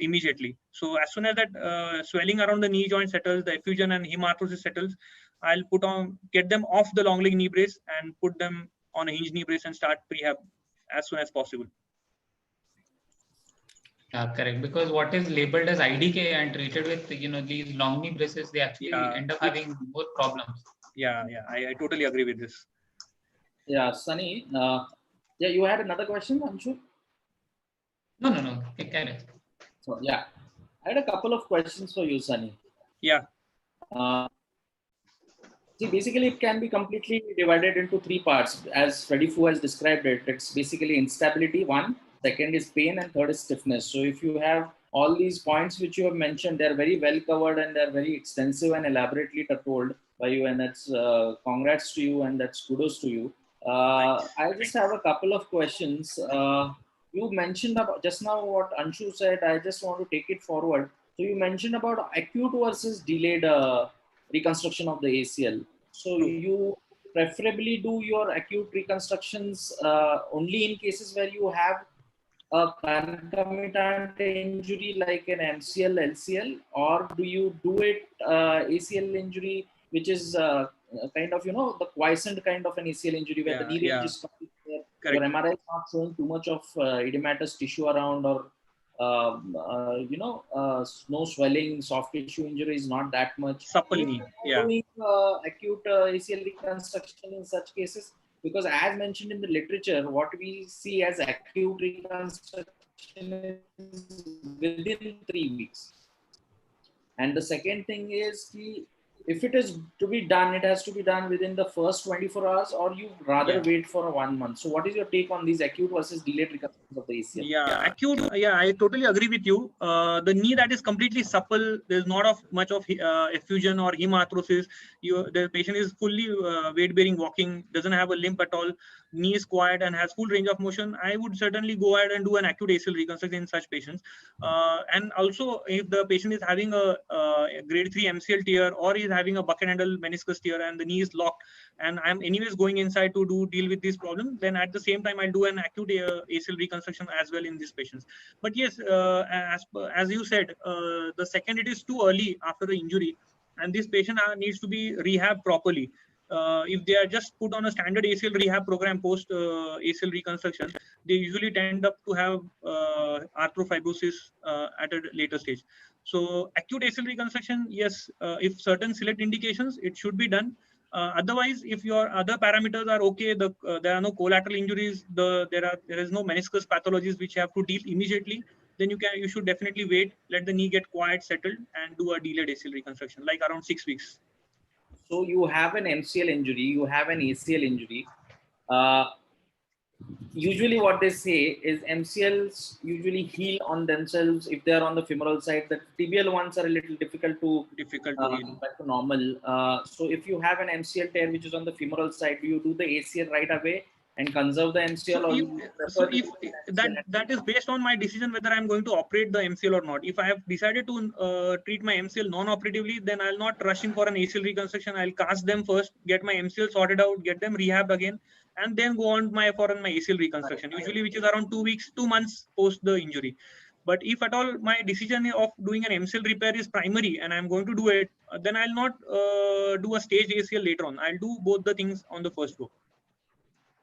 immediately. So as soon as that swelling around the knee joint settles, the effusion and hemarthrosis settles, I'll get them off the long leg knee brace and put them on a hinge knee brace and start prehab as soon as possible. Correct, because what is labeled as IDK and treated with these long knee braces, they actually end up having more problems. Yeah, I totally agree with this. Yeah, Sunny. You had another question, Anshu? No. Okay. So I had a couple of questions for you, Sunny. Yeah. See, basically, it can be completely divided into 3 parts. As Freddy Fu has described it, it's basically instability, 1, second is pain, and third is stiffness. So if you have all these points which you have mentioned, they're very well covered and they're very extensive and elaborately told by you, and that's congrats to you and that's kudos to you. I just have a couple of questions. You mentioned about just now what Anshu said. I just want to take it forward. So you mentioned about acute versus delayed reconstruction of the ACL. So you preferably do your acute reconstructions only in cases where you have a concomitant injury like an MCL, LCL, or do you do it ACL injury, which is kind of, the quiescent kind of an ACL injury where the knee range is complete there. Your MRI is not showing too much of edematous tissue around, or no swelling, soft tissue injury is not that much. Supple knee. Doing acute ACL reconstruction in such cases, because as mentioned in the literature, what we see as acute reconstruction is within 3 weeks. And the second thing is, if it is to be done, it has to be done within the first 24 hours, or you rather wait for 1 month. So what is your take on these acute versus delayed reconstructions of the ACL? Acute, I totally agree with you. The knee that is completely supple, there's not much of effusion or hemarthrosis. The patient is fully weight-bearing walking, doesn't have a limp at all, knee is quiet and has full range of motion. I would certainly go ahead and do an acute ACL reconstruction in such patients. And also, if the patient is having a grade 3 MCL tear, or is having a bucket handle meniscus tear and the knee is locked, and I'm anyways going inside to deal with this problem, then at the same time I'll do an acute ACL reconstruction as well in these patients. But yes, as you said, the second it is too early after the injury, and this patient needs to be rehabbed properly. If they are just put on a standard ACL rehab program post ACL reconstruction, they usually tend up to have arthrofibrosis at a later stage. So acute ACL reconstruction, yes, if certain select indications, it should be done. Otherwise, if your other parameters are okay, there are no collateral injuries, there is no meniscus pathologies which you have to deal immediately, then you should definitely wait, let the knee get quiet, settled, and do a delayed ACL reconstruction, like around 6 weeks. So you have an MCL injury, you have an ACL injury. Usually what they say is MCLs usually heal on themselves if they are on the femoral side. The tibial ones are a little difficult to heal back to normal. So if you have an MCL tear which is on the femoral side, do you do the ACL right away, and conserve the MCL, So or if, you so prefer to if use an that MCL? that is based on my decision whether I'm going to operate the MCL or not. If I have decided to treat my MCL non-operatively, then I'll not rush in for an ACL reconstruction. I'll cast them first, get my MCL sorted out, get them rehabbed again, and then go on my ACL reconstruction. Usually, which is around 2 months post the injury. But if at all my decision of doing an MCL repair is primary and I'm going to do it, then I'll not do a staged ACL later on. I'll do both the things on the first go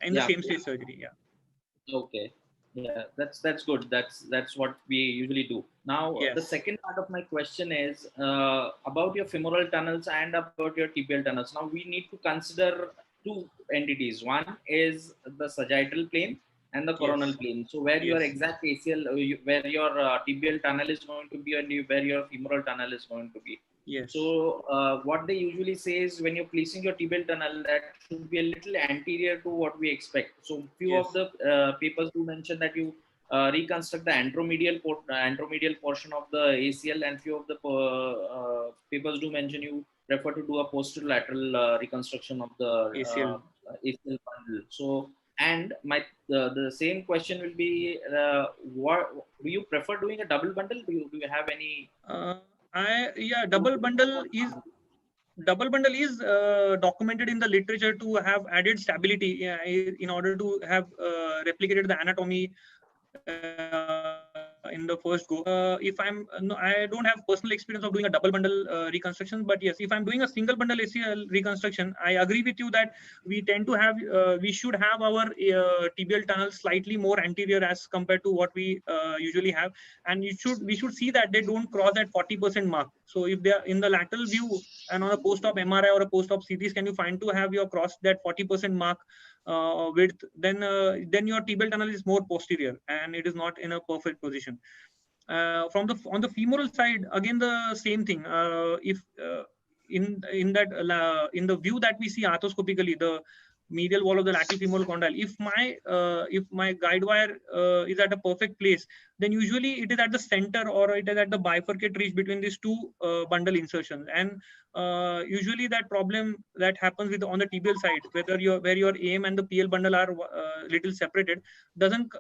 in the Yeah. same stage surgery. Yeah. Okay. Yeah, that's good. That's what we usually do. Now, the Yes. second part of my question is about your femoral tunnels and about your tibial tunnels. Now, we need to consider two entities. One is the sagittal plane and the coronal Yes. plane. So, where your Yes. exact ACL, where your tibial tunnel is going to be, and where your femoral tunnel is going to be. Yes. So, what they usually say is when you're placing your tibial tunnel, that should be a little anterior to what we expect. So, few Yes. of the papers do mention that you reconstruct the anteromedial portion of the ACL, and few of the papers do mention you prefer to do a posterolateral reconstruction of the ACL. ACL bundle. So, and the same question will be, what do you prefer doing a double bundle? Do you have any? Double bundle is documented in the literature to have added stability in order to have replicated the anatomy in the first go. If I'm no, I don't have personal experience of doing a double bundle reconstruction, but yes, if I'm doing a single bundle ACL reconstruction, I agree with you that we should have our tibial tunnel slightly more anterior as compared to what we usually have, and we should see that they don't cross that 40% mark. So if they are in the lateral view and on a post-op MRI or a post-op CT scan, you find to have your cross that 40% mark width, then your tibial tunnel is more posterior and it is not in a perfect position. On the femoral side, again the same thing. If in the view that we see arthroscopically, the medial wall of the lateral femoral condyle, if my guide wire is at a perfect place, then usually it is at the center or it is at the bifurcate reach between these two bundle insertions. And usually that problem that happens on the tibial side, where your AM and the PL bundle are little separated, doesn't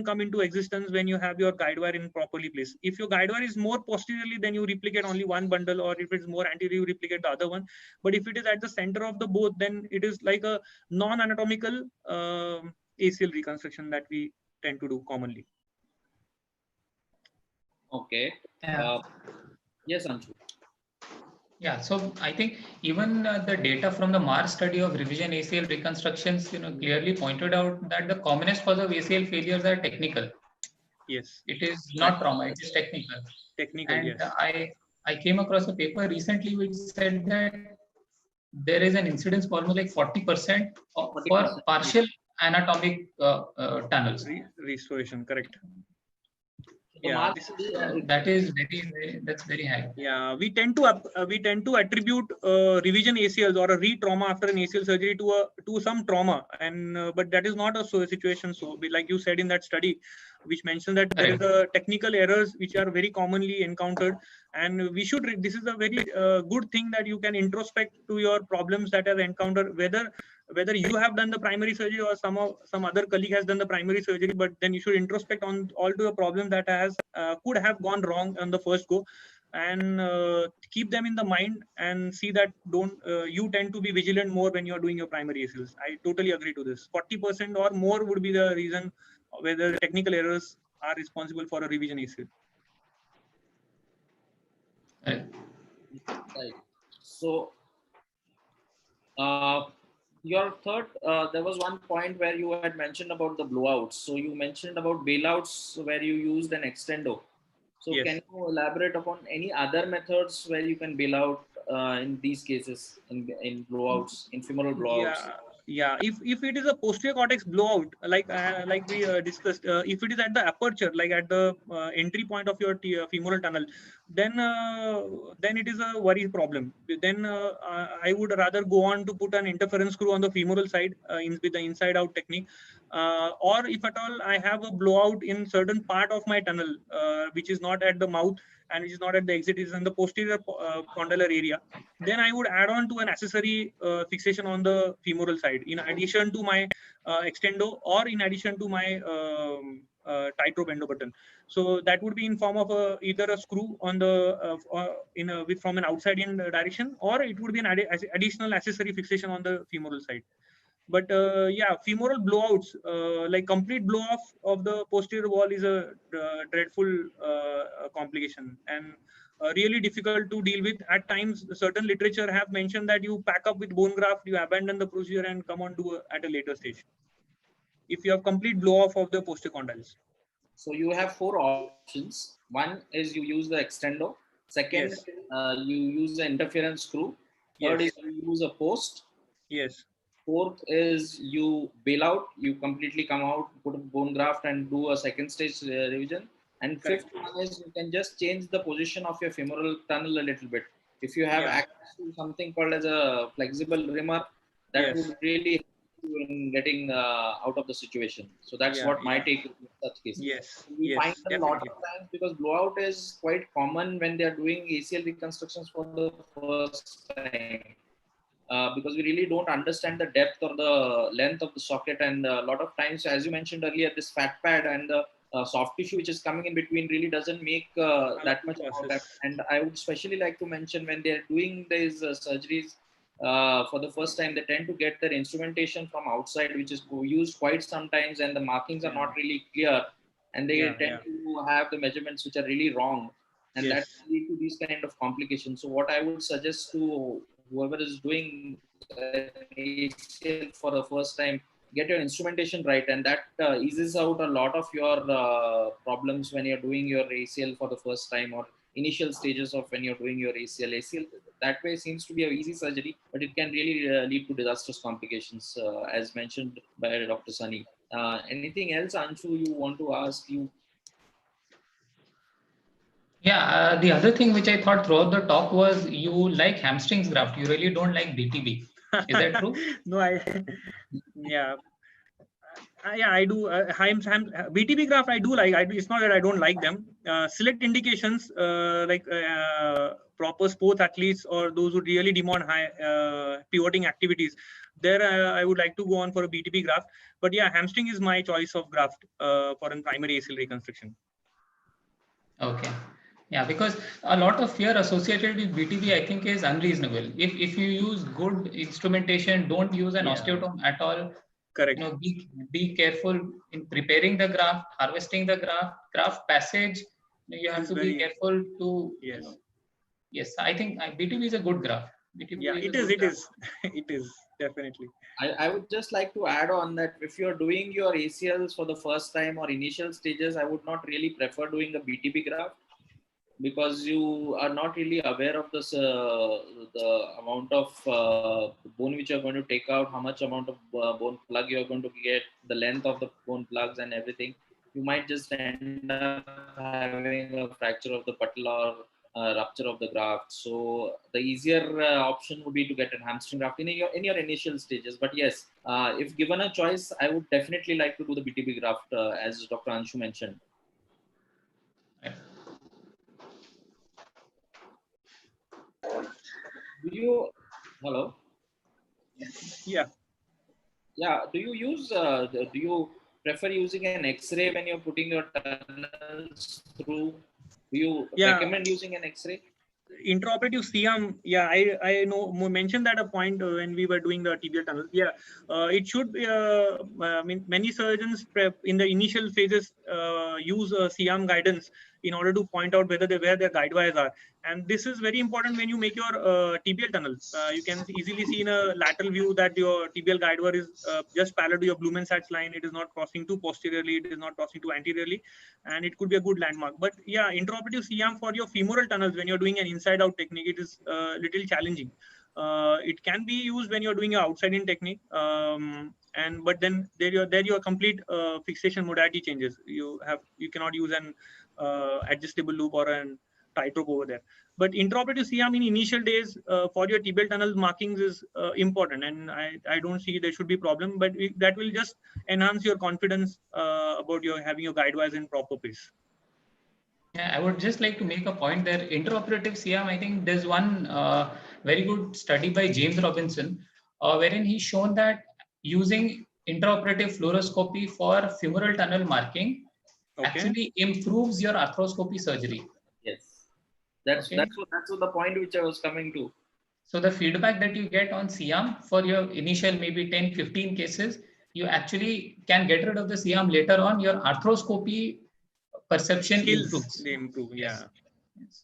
come into existence when you have your guide wire in properly placed. If your guide wire is more posteriorly, then you replicate only one bundle, or if it's more anterior, you replicate the other one. But if it is at the center of the both, then it is like a non-anatomical ACL reconstruction that we tend to do commonly. Okay. Yes, Anshu. Yeah, so I think even the data from the Mars study of revision ACL reconstructions, clearly pointed out that the commonest cause of ACL failures are technical. Yes. It is not trauma; it is technical. Technical. And yes. I came across a paper recently which said that there is an incidence of almost like 40% for partial anatomic tunnels. Restoration, correct. Yeah, that's very high. Yeah, we tend to attribute revision ACLs or a re-trauma after an ACL surgery to some trauma, and but that is not a situation. So, like you said in that study, which mentioned that there is a technical errors which are very commonly encountered, and this is a very good thing that you can introspect to your problems that are encountered, whether you have done the primary surgery or some other colleague has done the primary surgery, but then you should introspect on all to the problem that could have gone wrong on the first go, and keep them in the mind and see that you tend to be vigilant more when you are doing your primary ACLs. I totally agree to this. 40% or more would be the reason whether technical errors are responsible for a revision ACL. Right. So, your third, there was one point where you had mentioned about the blowouts. So you mentioned about bailouts where you used an extendo. So yes. Can you elaborate upon any other methods where you can bail out in these cases, in blowouts, in femoral blowouts? Yeah. If it is a posterior cortex blowout, like we discussed, if it is at the aperture, like at the entry point of your femoral tunnel, then it is a worry problem. Then I would rather go on to put an interference screw on the femoral side with the inside out technique, or if at all I have a blowout in certain part of my tunnel which is not at the mouth, and which is not at the exit, is in the posterior condylar area, then I would add on to an accessory fixation on the femoral side, in addition to my extendo, or in addition to my tightrope endo button. So that would be in form of either a screw on the from an outside in direction, or it would be an additional accessory fixation on the femoral side. But yeah, femoral blowouts, like complete blow off of the posterior wall, is a dreadful complication, and really difficult to deal with. At times, certain literature have mentioned that you pack up with bone graft, you abandon the procedure and come on to at a later stage, if you have complete blow off of the posterior condyles. So you have 4 options. One is you use the extendo. Second, Yes. You use the interference screw. Third Yes. is you use a post. Yes. Fourth is you bail out. You completely come out, put a bone graft, and do a second stage revision. And Correct. fifth one is you can just change the position of your femoral tunnel a little bit. If you have Yeah. access to something called as a flexible rimmer, that Yes. would really help you in getting out of the situation. So that's Yeah, what my yeah. take is in such cases. Yes. We Yes. find a lot Definitely. of times, because blowout is quite common when they are doing ACL reconstructions for the first time. Because we really don't understand the depth or the length of the socket, and a lot of times, as you mentioned earlier, this fat pad and the soft tissue which is coming in between really doesn't make that much amount. And I would especially like to mention, when they're doing these surgeries for the first time, they tend to get their instrumentation from outside, which is used quite sometimes, and the markings are not really clear, and they tend to have the measurements which are really wrong, and that lead to these kind of complications. So what I would suggest to whoever is doing ACL for the first time, get your instrumentation right, and that eases out a lot of your problems when you're doing your ACL for the first time, or initial stages of when you're doing your ACL. ACL that way seems to be an easy surgery, but it can really lead to disastrous complications, as mentioned by Dr. Sunny. Anything else, Anshu, you want to ask? Yeah, the other thing which I thought throughout the talk was you like hamstrings graft. You really don't like BTB. Is that true? No, yeah, I do. BTB graft I do like. It's not that I don't like them. Select indications like proper sports athletes, or those who really demand high pivoting activities. There, I would like to go on for a BTB graft. But yeah, hamstring is my choice of graft for a primary ACL reconstruction. Okay. Yeah, because a lot of fear associated with BTB, I think, is unreasonable. If you use good instrumentation, don't use an osteotome at all. Correct. You know, be careful in preparing the graft, harvesting the graft passage. You have to be careful to. Yes. Yes, I think BTB is a good graft. BTB it is. It is definitely. I would just like to add on that if you're doing your ACLs for the first time or initial stages, I would not really prefer doing a BTB graft, because you are not really aware of this, the amount of bone which you're going to take out, how much amount of bone plug you're going to get, the length of the bone plugs and everything. You might just end up having a fracture of the patella or rupture of the graft. So the easier option would be to get a hamstring graft in your initial stages. But yes, if given a choice, I would definitely like to do the BTB graft, as Dr. Anshu mentioned. Hello? Yeah. Do you prefer using an X-ray when you're putting your tunnels through? Do you recommend using an X-ray? Intraoperative CM, I know mentioned that a point when we were doing the tibial tunnel. It should be. I mean, many surgeons in the initial phases use CM guidance in order to point out where their guide wires are, and this is very important when you make your tibial tunnel. You can easily see in a lateral view that your tibial guide wire is just parallel to your Blumenstadt's line. It is not crossing too posteriorly. It is not crossing too anteriorly, and it could be a good landmark. But yeah, intraoperative CM for your femoral tunnels when you're doing an inside-out technique, it is a little challenging. It can be used when you're doing your outside-in technique, but then there your complete fixation modality changes. You cannot use an adjustable loop or an tightrope over there. But intraoperative CM in initial days for your tibial tunnel markings is important, and I don't see there should be problem. But that will just enhance your confidence about your having your guide wires in proper place. Yeah, I would just like to make a point there. Interoperative CM, I think there's one very good study by James Robinson, wherein he's shown that using intraoperative fluoroscopy for femoral tunnel marking Okay. actually improves your arthroscopy surgery. Yes, that's Okay. that's what the point which I was coming to. So the feedback that you get on CM for your initial maybe 10, 15 cases, you actually can get rid of the CM later on. Your arthroscopy perception Skills improves. they improve. Yeah. Yes.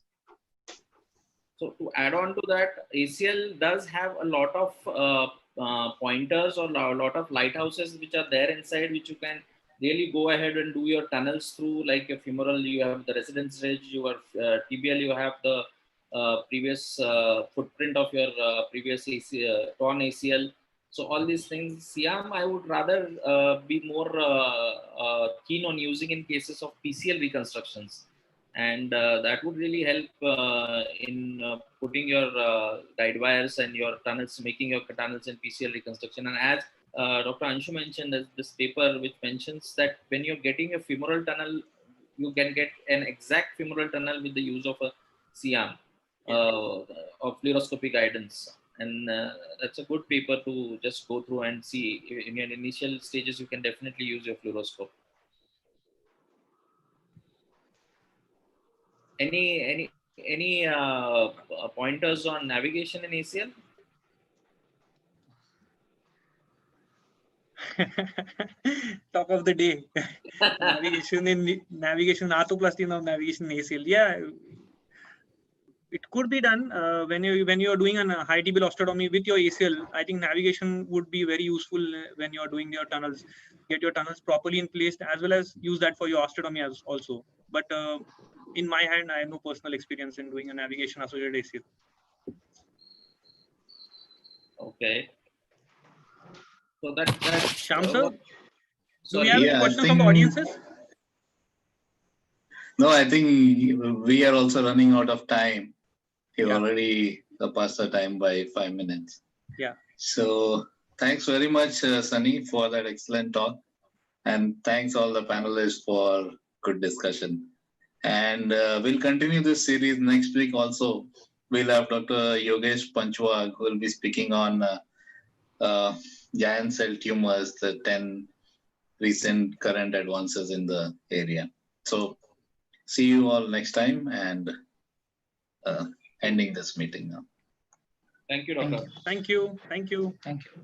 So to add on to that, ACL does have a lot of pointers or a lot of lighthouses which are there inside, which you can really go ahead and do your tunnels through. Like your femoral, you have the residence ridge, your tibial, you have the previous footprint of your previous torn ACL. So all these things, CM, I would rather be more keen on using in cases of PCL reconstructions. And that would really help in putting your guide wires and your tunnels, making your tunnels in PCL reconstruction. And as Dr. Anshu mentioned, there's this paper which mentions that when you're getting a femoral tunnel, you can get an exact femoral tunnel with the use of a CM of fluoroscopy guidance. And that's a good paper to just go through and see. In your initial stages, you can definitely use your fluoroscope. Any pointers on navigation in ACL? Talk of the day. navigation arthroplasty now navigation in ACL. Yeah, it could be done when you're doing a high tibial osteotomy with your ACL. I think navigation would be very useful when you're doing your tunnels. Get your tunnels properly in place, as well as use that for your osteotomy as also. But in my hand, I have no personal experience in doing a navigation associated ACL. Okay. So that Shyam sir, do sorry. we have any questions from the audiences? No, I think we are also running out of time. We've already passed the time by 5 minutes. Yeah. So thanks very much, Sunny, for that excellent talk. And thanks all the panelists for good discussion. And we'll continue this series next week also. We'll have Dr. Yogesh Panchwag, who will be speaking on giant cell tumors, the 10 recent current advances in the area. So see you all next time, and ending this meeting now. Thank you, Doctor. Thank you. Thank you. Thank you.